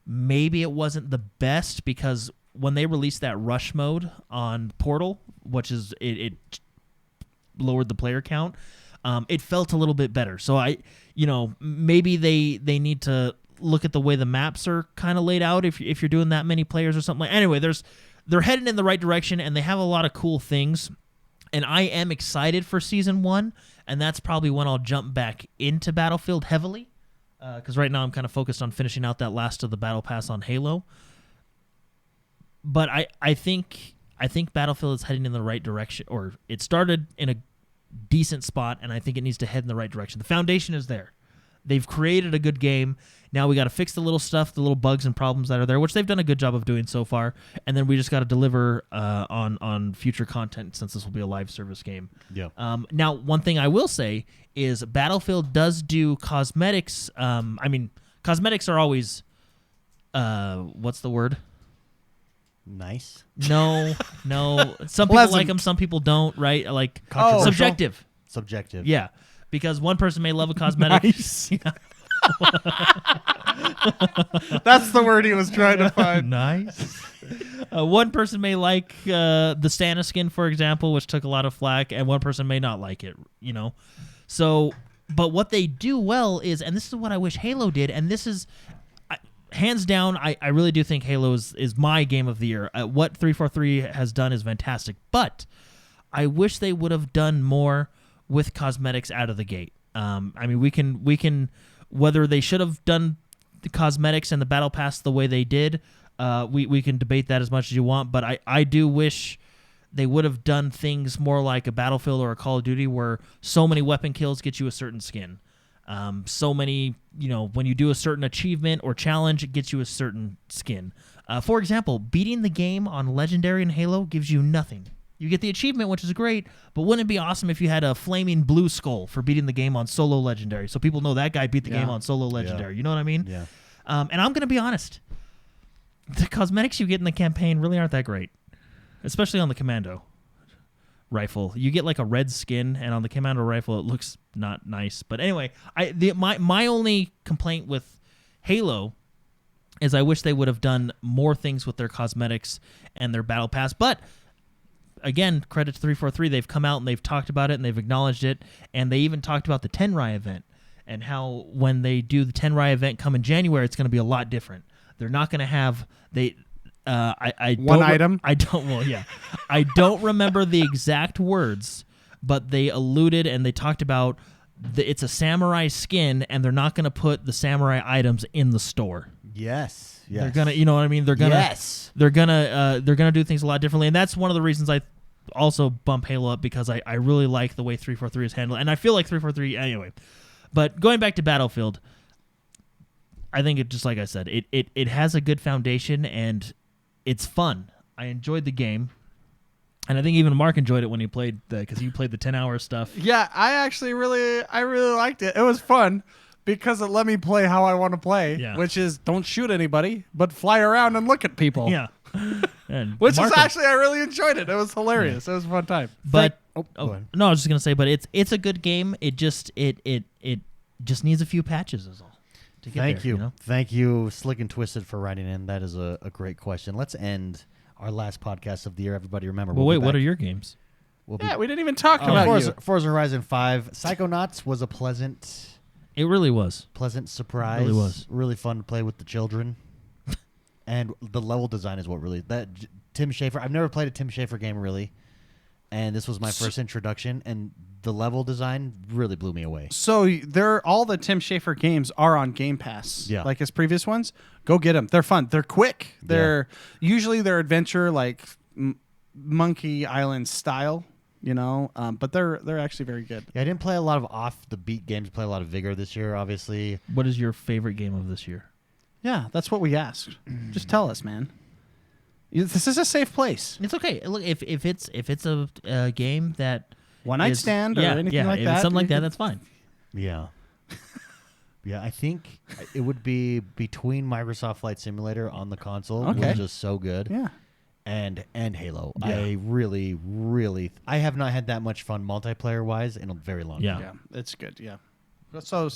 maybe it wasn't the best, because when they released that rush mode on Portal, which is it lowered the player count, it felt a little bit better. So maybe they need to look at the way the maps are kind of laid out if you're doing that many players or something. Anyway, they're heading in the right direction, and they have a lot of cool things. And I am excited for Season 1, and that's probably when I'll jump back into Battlefield heavily, because right now I'm kind of focused on finishing out that last of the Battle Pass on Halo. But I think Battlefield is heading in the right direction, or it started in a decent spot, and I think it needs to head in the right direction. The foundation is there. They've created a good game. Now we got to fix the little stuff, the little bugs and problems that are there, which they've done a good job of doing so far. And then we just got to deliver on future content, since this will be a live service game. Yeah. Now, one thing I will say is Battlefield does do cosmetics. Cosmetics are always, what's the word? Nice. No. Some people like them, some people don't, right? Like subjective. Subjective. Yeah. Because one person may love a cosmetic. Nice. That's the word he was trying to find. Nice. One person may like the Santa skin, for example, which took a lot of flack, and one person may not like it, So, but what they do well is, and this is what I wish Halo did, and this is, hands down, I really do think Halo is my game of the year. What 343 has done is fantastic, but I wish they would have done more with cosmetics out of the gate. We can whether they should have done the cosmetics and the battle pass the way they did. We can debate that as much as you want, but I do wish they would have done things more like a Battlefield or a Call of Duty, where so many weapon kills get you a certain skin. So many, when you do a certain achievement or challenge, it gets you a certain skin. For example, beating the game on Legendary in Halo gives you nothing. You get the achievement, which is great, but wouldn't it be awesome if you had a flaming blue skull for beating the game on Solo Legendary, so people know that guy beat the game on Solo Legendary? You know what I mean? Yeah. And I'm going to be honest. The cosmetics you get in the campaign really aren't that great, especially on the Commando rifle. You get like a red skin, and on the Commando rifle, it looks not nice. But anyway, my only complaint with Halo is I wish they would have done more things with their cosmetics and their battle pass. But again, credit to 343. They've come out and they've talked about it and they've acknowledged it, and they even talked about the Tenrai event. and how when they do the Tenrai event come in January, it's going to be a lot different. They're not going to have I One don't item? I don't. Well, yeah, I don't remember the exact words, but they alluded and they talked about it's a samurai skin, and they're not going to put the samurai items in the store. Yes. They're gonna, you know what I mean? They're gonna, Yes. they're gonna do things a lot differently, and that's one of the reasons I also bump Halo up, because I really like the way 343 is handled, and I feel like 343 anyway. But going back to Battlefield, I think it, just like I said, it has a good foundation and it's fun. I enjoyed the game, and I think even Mark enjoyed it when he played because you played the 10-hour stuff. Yeah, I really liked it. It was fun because it let me play how I want to play, which is don't shoot anybody, but fly around and look at people. Yeah. And Which Mark is actually, I really enjoyed it. It was hilarious. It was a fun time. But Go ahead. no, I was just gonna say, but it's a good game. It just needs a few patches, is all. To get Thank there, you. Thank you, Slick and Twisted, for writing in. That is a great question. Let's end our last podcast of the year. Everybody remember. Well, we'll wait, be what back. are your games? We'll Yeah, we didn't even talk about Forza Horizon 5. Psychonauts was a pleasant It really was. surprise. It really was. Really fun to play with the children. And the level design is what really Tim Schafer. I've never played a Tim Schafer game really, and this was my first introduction. And the level design really blew me away. So all the Tim Schafer games are on Game Pass. Yeah. Like his previous ones. Go get them. They're fun. They're quick. They're usually they're adventure like Monkey Island style, but they're actually very good. Yeah, I didn't play a lot of off the beat games. I played a lot of Vigor this year, obviously. What is your favorite game of this year? Yeah, that's what we asked. Just tell us, man. This is a safe place. It's okay. Look, if it's a game that One night stand or anything like if that. it's something like that, that's fine. Yeah. Yeah, I think it would be between Microsoft Flight Simulator on the console, which is just so good. Yeah. And Halo. Yeah. I really I have not had that much fun multiplayer wise in a very long time. Yeah, it's good. Yeah. So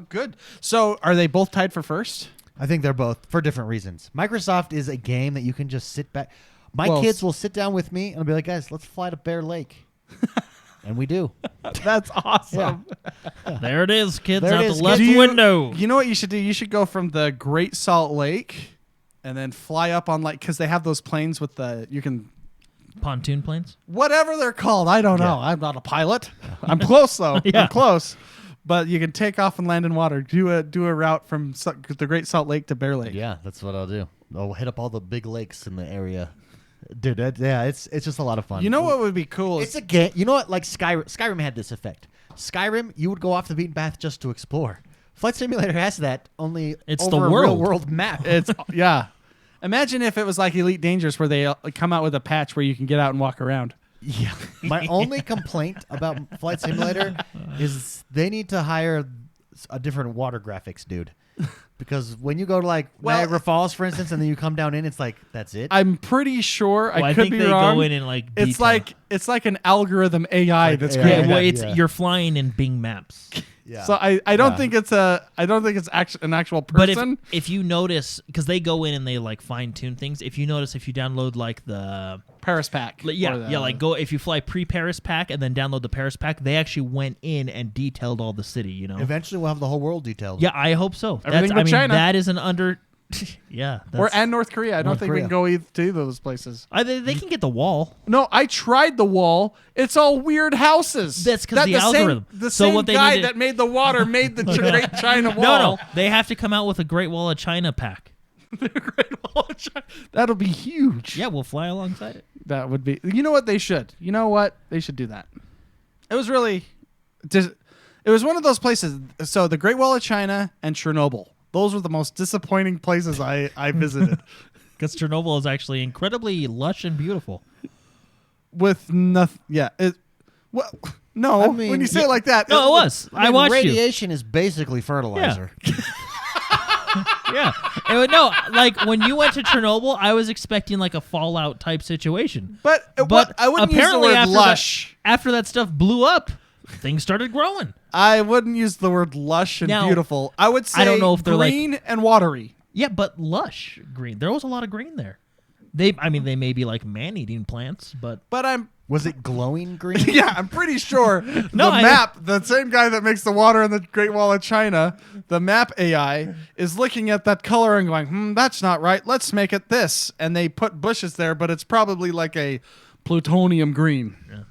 good. So are they both tied for first? I think they're both for different reasons. Microsoft is a game that you can just sit back. My Well, kids will sit down with me and be like, guys, let's fly to Bear Lake. And we do. That's awesome. There it is, kids, There it out is, the left kids. window. You know what you should do? You should go from the Great Salt Lake and then fly up on because they have those planes with you can Pontoon planes? whatever they're called. I don't know. I'm not a pilot. I'm close though. Yeah. I'm close. But you can take off and land in water. Do a route from the Great Salt Lake to Bear Lake. Yeah, that's what I'll do. I'll hit up all the big lakes in the area. Dude, it's just a lot of fun. You know what would be cool? It's a game. You know what? Like Skyrim had this effect. Skyrim, you would go off the beaten path just to explore. Flight Simulator has that, only It's over the a real world. world map. It's yeah. Imagine if it was like Elite Dangerous, where they come out with a patch where you can get out and walk around. Yeah. My only complaint about Flight Simulator is they need to hire a different water graphics dude. Because when you go to Niagara Falls, for instance, and then you come down in, it's like, that's it. I'm pretty sure Well, I I could think be they wrong. go in and It's detail. it's like an algorithm AI Like that's AI. created. Yeah, well, Yeah. you're flying in Bing Maps. Yeah. So I don't think it's an actual But person. if you notice, because they go in and they fine tune things. If you notice, if you download the Paris Pack. if you fly pre-Paris pack and then download the Paris pack, they actually went in and detailed all the city. Eventually, we'll have the whole world detailed. Yeah, I hope so. Everything but China. That is an under. Yeah, and North Korea. I don't North think we can Korea. go to either of those places. they can get the wall. No, I tried the wall. It's all weird houses. That's 'cause the algorithm. The So same what they guy need to- that made the water made the Great China Wall. No, they have to come out with a Great Wall of China pack. The Great Wall of China. That'll be huge. Yeah, we'll fly alongside it. That would be. You know what they should? You know what they should do that. It was really, it was one of those places. So the Great Wall of China and Chernobyl. Those were the most disappointing places I visited. Because Chernobyl is actually incredibly lush and beautiful. With nothing. Yeah. Well, no. I mean, when you say it like that. No, it was. I watched you. Radiation is basically fertilizer. Yeah. No, when you went to Chernobyl, I was expecting a Fallout type situation. But I wouldn't use the apparently word after lush. After that stuff blew up, things started growing. I wouldn't use the word lush and Now, beautiful. I would say I don't know if they're green and watery. Yeah, but lush green. There was a lot of green there. They may be man-eating plants, but But Was it glowing green? Yeah, I'm pretty sure the same guy that makes the water in the Great Wall of China, the map AI, is looking at that color and going, that's not right. Let's make it this. And they put bushes there, but it's probably like a plutonium green. Yeah.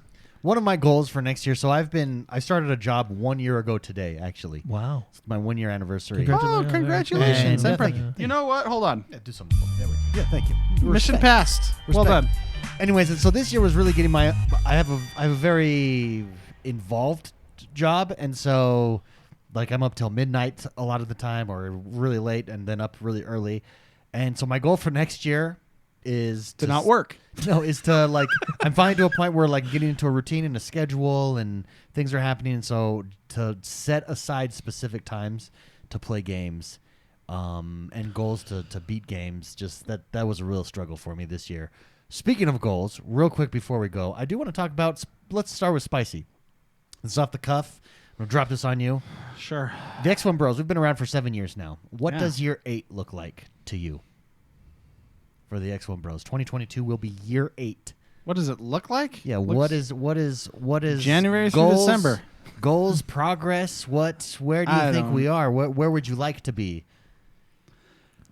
One of my goals for next year. So I started a job 1 year ago today. Actually, Wow. it's my 1 year anniversary. Congratulations! And- thank you. You know what? Hold on. Yeah, do something. There we go. Yeah, thank you. Mission Respect. passed. Well Respect. done. Anyways, and so this year was really getting I have a very involved job, and so like I'm up till midnight a lot of the time, or really late, and then up really early. And so my goal for next year is To not work. No, is to like I'm finally to a point where like getting into a routine and a schedule, and things are happening. And so to set aside specific times to play games, and goals to beat games. Just that was a real struggle for me this year. Speaking of goals, real quick before we go, I do want to talk about. Let's start with spicy. It's off the cuff. I'm gonna drop this on you. Sure. The XoneBros. We've been around for 7 years now. What Yeah. does year 8 look like to you? For the XoneBros, 2022 will be year 8. What does it look like? Yeah. Looks- What is January through goals, December. Goals, progress. Where do you I think don't- we are? Where would you like to be?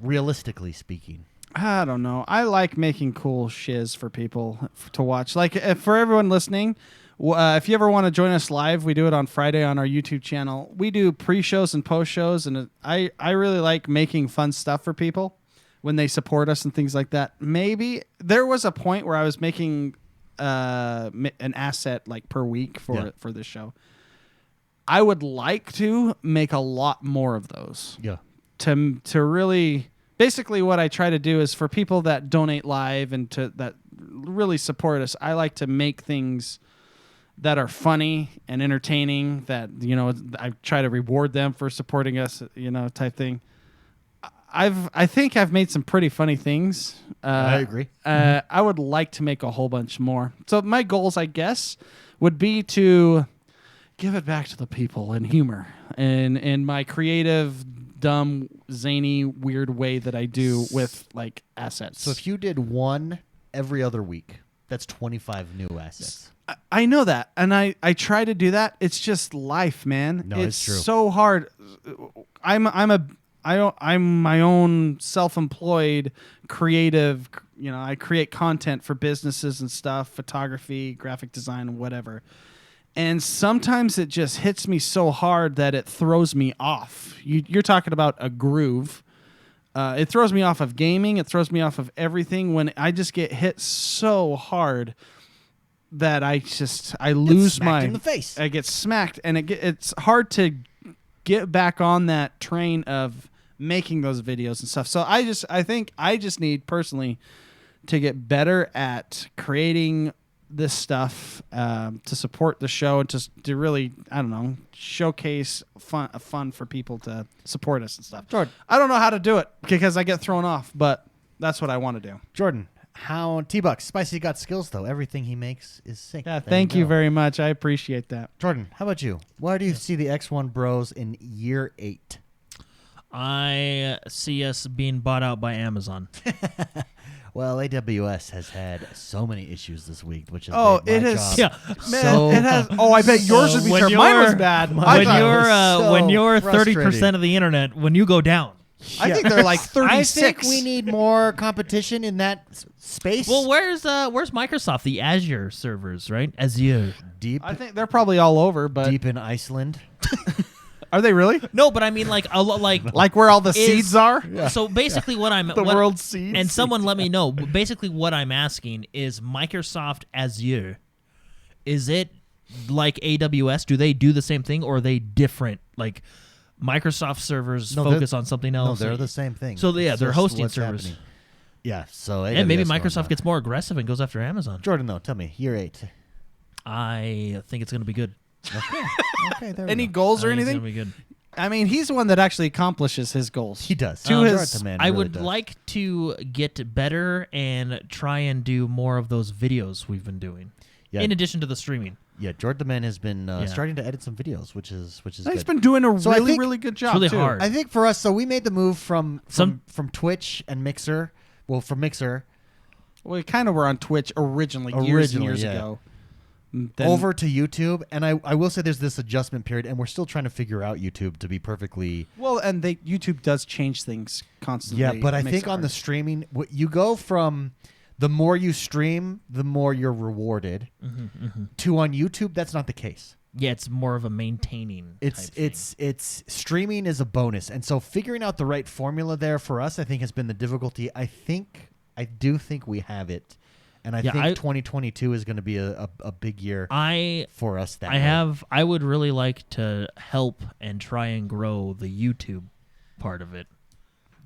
Realistically speaking. I don't know. I like making cool shiz for people to watch. Like for everyone listening, if you ever want to join us live, we do it on Friday on our YouTube channel. We do pre-shows and post-shows, and I really like making fun stuff for people when they support us and things like that. Maybe there was a point where I was making an asset like per week for this show. I would like to make a lot more of those. Yeah. To really, basically what I try to do is for people that donate live and that really support us, I like to make things that are funny and entertaining, that, I try to reward them for supporting us, type thing. I think I've made some pretty funny things. I agree. I would like to make a whole bunch more. So my goals, I guess, would be to give it back to the people in humor and in my creative, dumb, zany, weird way that I do with like assets. So if you did one every other week, that's 25 new assets. I know that, and I try to do that. It's just life, man. No, it's true. So hard. I'm my own self-employed creative. I create content for businesses and stuff, photography, graphic design, whatever. And sometimes it just hits me so hard that it throws me off. You're talking about a groove. It throws me off of gaming. It throws me off of everything when I just get hit so hard that I lose smacked in the face. I get smacked, and it's hard to get back on that train of making those videos and stuff. So I think I just need personally to get better at creating this stuff to support the show and to really, I don't know, showcase fun for people to support us and stuff. Jordan. I don't know how to do it because I get thrown off, but that's what I want to do. Jordan, how T-Bucks, Spicy got skills though. Everything he makes is sick. Yeah, There thank you go. very much. I appreciate that. Jordan, how about you? Where do you see the XoneBros in year 8? I see us being bought out by Amazon. Well, AWS has had so many issues this week, which is it has. Yeah. Man, So- it has. Oh, I bet yours would be when terrible. Mine was you're- bad. Mine I When thought it you're was so when you're frustrating. 30% of the internet, when you go down. I think they're like 36. I think we need more competition in that space. Well, where's Microsoft? The Azure servers, right? Azure. deep, I think they're probably all over, but deep in Iceland. are they really? No, but I mean like Like where all the Is- seeds are? So basically, what I'm The world's seeds. and someone let me know. Basically, what I'm asking is Microsoft Azure. Is it like AWS? Do they do the same thing, or are they different? Like Microsoft servers No, focus they're- on something No, else. they're the same thing. So, yeah, It's they're just hosting what's servers. happening. Yeah, so And maybe AWS going Microsoft down. gets more aggressive and goes after Amazon. Jordan, though, tell me, year 8. I think it's going to be good. Okay, there we Any go. goals or I think it's anything? gonna be good. I mean, he's the one that actually accomplishes his goals. He does. To Jordan, his- the man I really would does. like to get better and try and do more of those videos we've been doing. Yeah. In addition to the streaming. Yeah, Jordan the man has been Yeah. starting to edit some videos, which is He's good. been doing a So I really, think- really good job. really too. hard. I think for us, so we made the move from Some- Twitch and Mixer. Well, from Mixer We kind of were on Twitch originally years and years yeah. ago. then over to YouTube. And I will say there's this adjustment period, and we're still trying to figure out YouTube to be perfectly. Well, and YouTube does change things constantly. Yeah, but I It makes think it on the hard. streaming, you go from the more you stream, the more you're rewarded. To on YouTube, that's not the case. Yeah, it's more of a maintaining. It's type thing. it's streaming is a bonus, and so figuring out the right formula there for us, I think, has been the difficulty. I do think we have it, and I Yeah, think 2022 is going to be a big year for us. I would really like to help and try and grow the YouTube part of it.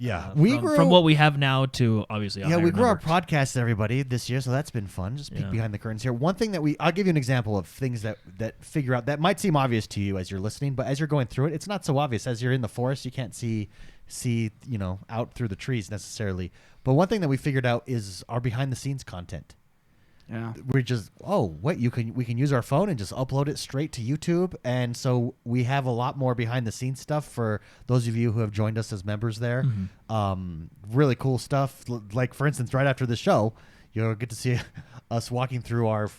Yeah, from what we have now to obviously. A we higher grew our number. podcast, everybody, this year, so that's been fun. Just peek behind the curtains here. One thing that I'll give you an example of things that figure out that might seem obvious to you as you're listening, but as you're going through it, it's not so obvious. As you're in the forest, you can't see out through the trees necessarily. But one thing that we figured out is our behind the scenes content. Yeah. We're just we can use our phone and just upload it straight to YouTube, and so we have a lot more behind the scenes stuff for those of you who have joined us as members there. Really cool stuff. Like for instance, right after the show, you'll get to see us walking through our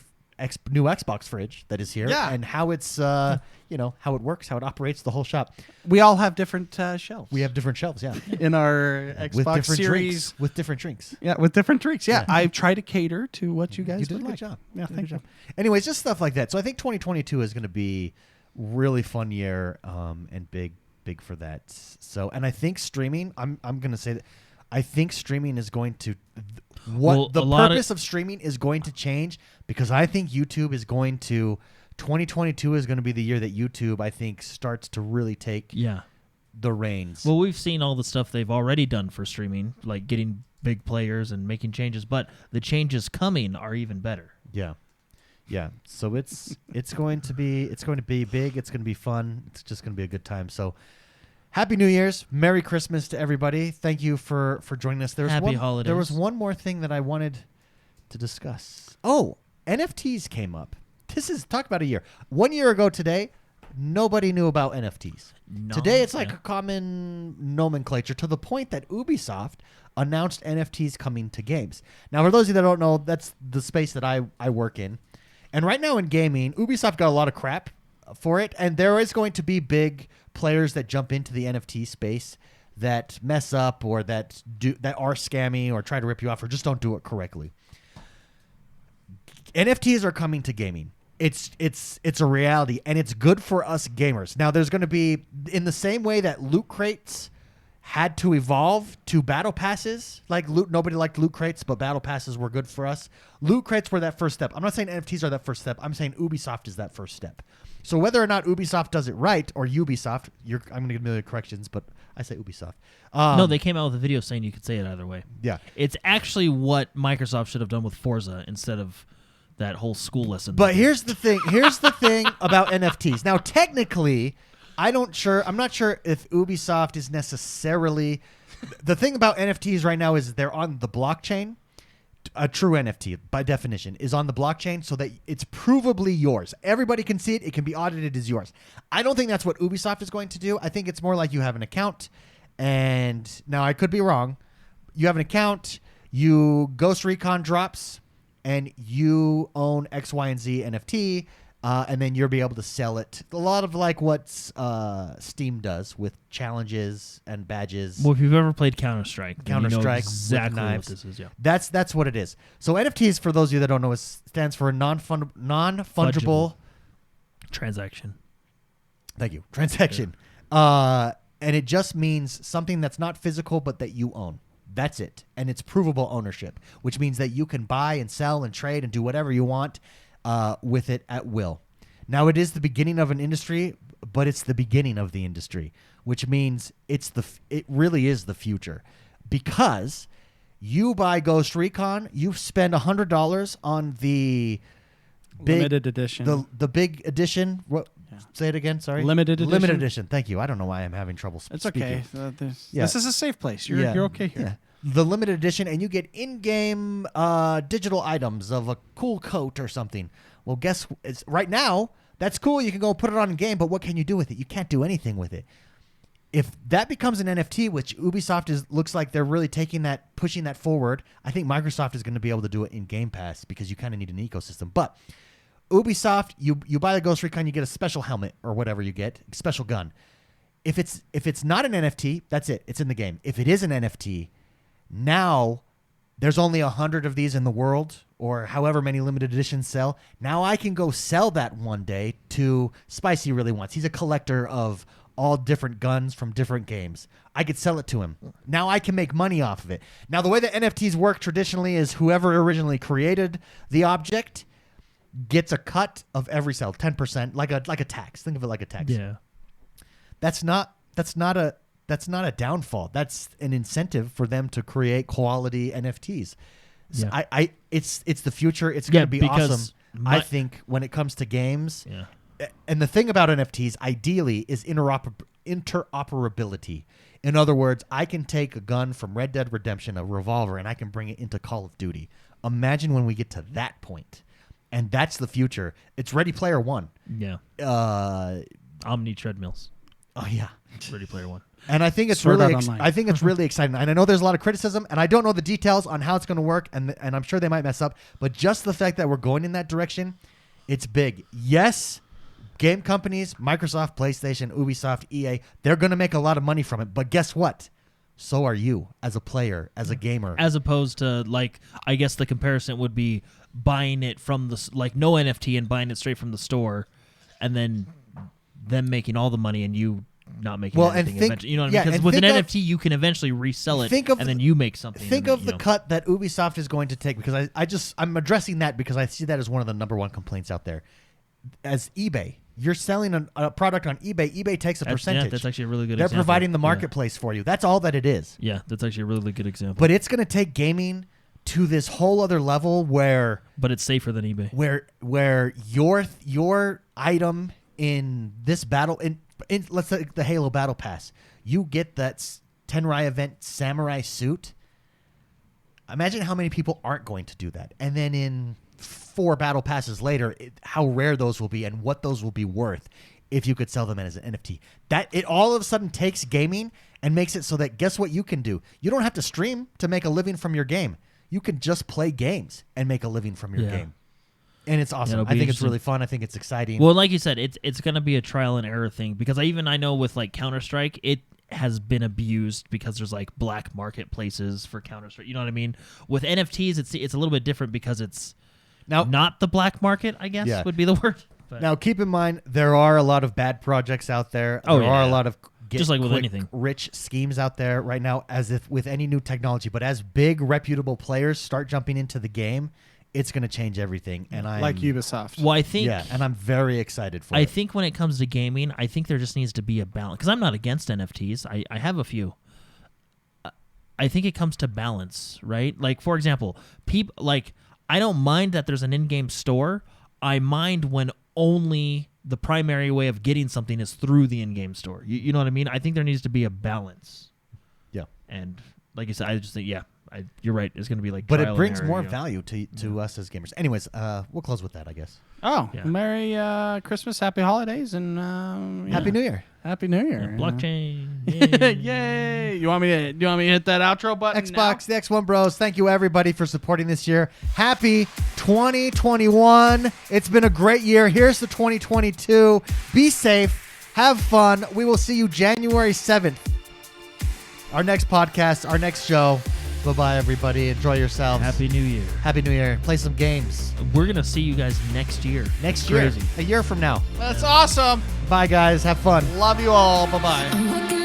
new Xbox fridge that is here, and how it's how it works, how it operates, the whole shop. We all have different shelves. We have different shelves, in our Xbox with different series. drinks, with different drinks. Yeah, with different drinks. Yeah, I try to cater to what you guys You did would a good like. job. Yeah, thank you. Anyways, just stuff like that. So I think 2022 is going to be really fun year, and big for that. So, and I think streaming. I'm going to say that I think streaming is going to. The purpose of streaming is going to change, because I think YouTube is going to. 2022 is going to be the year that YouTube, I think, starts to really take the reins. Well, we've seen all the stuff they've already done for streaming, like getting big players and making changes, but the changes coming are even better. Yeah. So it's going to be big. It's going to be fun. It's just going to be a good time. So Happy New Year's, Merry Christmas to everybody. Thank you for joining us. Happy holidays. There was one more thing that I wanted to discuss. Oh, NFTs came up. Talk about a year. 1 year ago today, nobody knew about NFTs. Today, it's like a common nomenclature, to the point that Ubisoft announced NFTs coming to games. Now, for those of you that don't know, that's the space that I work in. And right now in gaming, Ubisoft got a lot of crap for it, and there is going to be big players that jump into the NFT space that mess up, or that are scammy, or try to rip you off, or just don't do it correctly. NFTs are coming to gaming. It's a reality, and it's good for us gamers. Now, there's going to be, in the same way that loot crates had to evolve to battle passes. Like nobody liked loot crates, but battle passes were good for us. Loot crates were that first step. I'm not saying NFTs are that first step. I'm saying Ubisoft is that first step. So whether or not Ubisoft does it right, or Ubisoft, I'm going to give million corrections, but I say Ubisoft. No, they came out with a video saying you could say it either way. Yeah. It's actually what Microsoft should have done with Forza instead of that whole school lesson. But here's the thing. About NFTs. Now, technically, I'm not sure if Ubisoft is necessarily. The thing about NFTs right now is they're on the blockchain. A true NFT, by definition, is on the blockchain, so that it's provably yours. Everybody can see it. It can be audited as yours. I don't think that's what Ubisoft is going to do. I think it's more like you have an account, and now I could be wrong. You have an account. Ghost Recon drops, and you own X, Y, and Z NFT, and then you'll be able to sell it. A lot of like what Steam does with challenges and badges. Well, if you've ever played Counter-Strike, then you know with exactly knives. what this is. Yeah. That's what it is. So NFTs, for those of you that don't know, stands for non-fungible transaction. Thank you. Transaction. And it just means something that's not physical, but that you own. That's it. And it's provable ownership, which means that you can buy and sell and trade and do whatever you want with it at will. Now, it is the beginning of an industry, but it's the beginning of the industry, which means it really is the future. Because you buy Ghost Recon, you spend $100 on the Limited edition. The big edition. What? Yeah. Say it again. Sorry. Limited edition. Limited edition. Thank you. I don't know why I'm having trouble speaking. It's okay. Yeah. This is a safe place. You're okay here. Yeah. The limited edition, and you get in-game digital items of a cool coat or something. Well, right now, that's cool. You can go put it on in game, but what can you do with it? You can't do anything with it. If that becomes an NFT, which Ubisoft looks like they're really pushing that forward, I think Microsoft is going to be able to do it in Game Pass, because you kind of need an ecosystem. But Ubisoft, you buy the Ghost Recon, you get a special helmet or whatever you get, special gun. If it's not an NFT, that's it. It's in the game. If it is an NFT, now there's only 100 of these in the world, or however many limited editions sell. Now I can go sell that one day to Spicy really wants. He's a collector of all different guns from different games. I could sell it to him. Now I can make money off of it. Now the way that NFTs work traditionally is whoever originally created the object gets a cut of every sale, 10%, like a tax. Think of it like a tax. Yeah. That's not a downfall. That's an incentive for them to create quality NFTs. So Yeah. It's the future. It's going to be because awesome. I think when it comes to games. Yeah. And the thing about NFTs, ideally, is interoperability. In other words, I can take a gun from Red Dead Redemption, a revolver, and I can bring it into Call of Duty. Imagine when we get to that point. And that's the future. It's Ready Player One. Yeah. Omni treadmills. Oh, yeah. Ready Player One. And I think it's Sword really, Art Online. I think it's really exciting. And I know there's a lot of criticism, and I don't know the details on how it's going to work, and I'm sure they might mess up. But just the fact that we're going in that direction, it's big. Yes, game companies, Microsoft, PlayStation, Ubisoft, EA, they're going to make a lot of money from it. But guess what? So are you as a player, as a gamer. As opposed to, like, I guess the comparison would be buying it from the, like, no NFT and buying it straight from the store, and then them making all the money and you not making anything eventually. You know what I mean? Because with an NFT, you can eventually resell it, and then you make something. Think of the cut that Ubisoft is going to take, because I'm addressing that because I see that as one of the number one complaints out there. As eBay, you're selling a product on eBay. eBay takes a percentage. Yeah, that's actually a really good They're example. providing the marketplace for you. That's all that it is. Yeah, that's actually a really good example. But it's going to take gaming to this whole other level where it's safer than eBay. Where your item in this battle in let's say the Halo Battle Pass, you get that Tenrai event samurai suit. Imagine how many people aren't going to do that. And then in 4 battle passes later, how rare those will be and what those will be worth if you could sell them as an NFT. That it all of a sudden takes gaming and makes it so that guess what you can do? You don't have to stream to make a living from your game. You can just play games and make a living from your game. And it's awesome. I think it's really fun. I think it's exciting. Well, like you said, it's going to be a trial and error thing, because I know with like Counter-Strike, it has been abused because there's like black marketplaces for Counter-Strike. You know what I mean? With NFTs, it's a little bit different because it's now not the black market, I guess would be the word. But. Now, keep in mind, there are a lot of bad projects out there. There are a lot of just like with anything, rich schemes out there right now, as if with any new technology. But as big, reputable players start jumping into the game, it's going to change everything. And like Ubisoft. Well, I think, and I'm very excited for it. I think when it comes to gaming, I think there just needs to be a balance. Because I'm not against NFTs. I have a few. I think it comes to balance, right? Like, for example, I don't mind that there's an in-game store. I mind when only the primary way of getting something is through the in-game store. You know what I mean? I think there needs to be a balance. Yeah. And like you said, I just think, you're right. It's going to be like, but it brings more value to us as gamers. Anyways, we'll close with that, I guess. Oh, Merry Christmas, Happy Holidays, and Happy New Year. Happy New Year. Blockchain. Yay. You want me to hit that outro button? Xbox, the XoneBros. Thank you, everybody, for supporting this year. Happy 2021. It's been a great year. Here's the 2022. Be safe. Have fun. We will see you January 7th. Our next podcast, our next show. Bye-bye, everybody. Enjoy yourselves. Happy New Year. Happy New Year. Play some games. We're going to see you guys next year. Next year. A year from now. That's awesome. Bye, guys. Have fun. Love you all. Bye-bye. I'm looking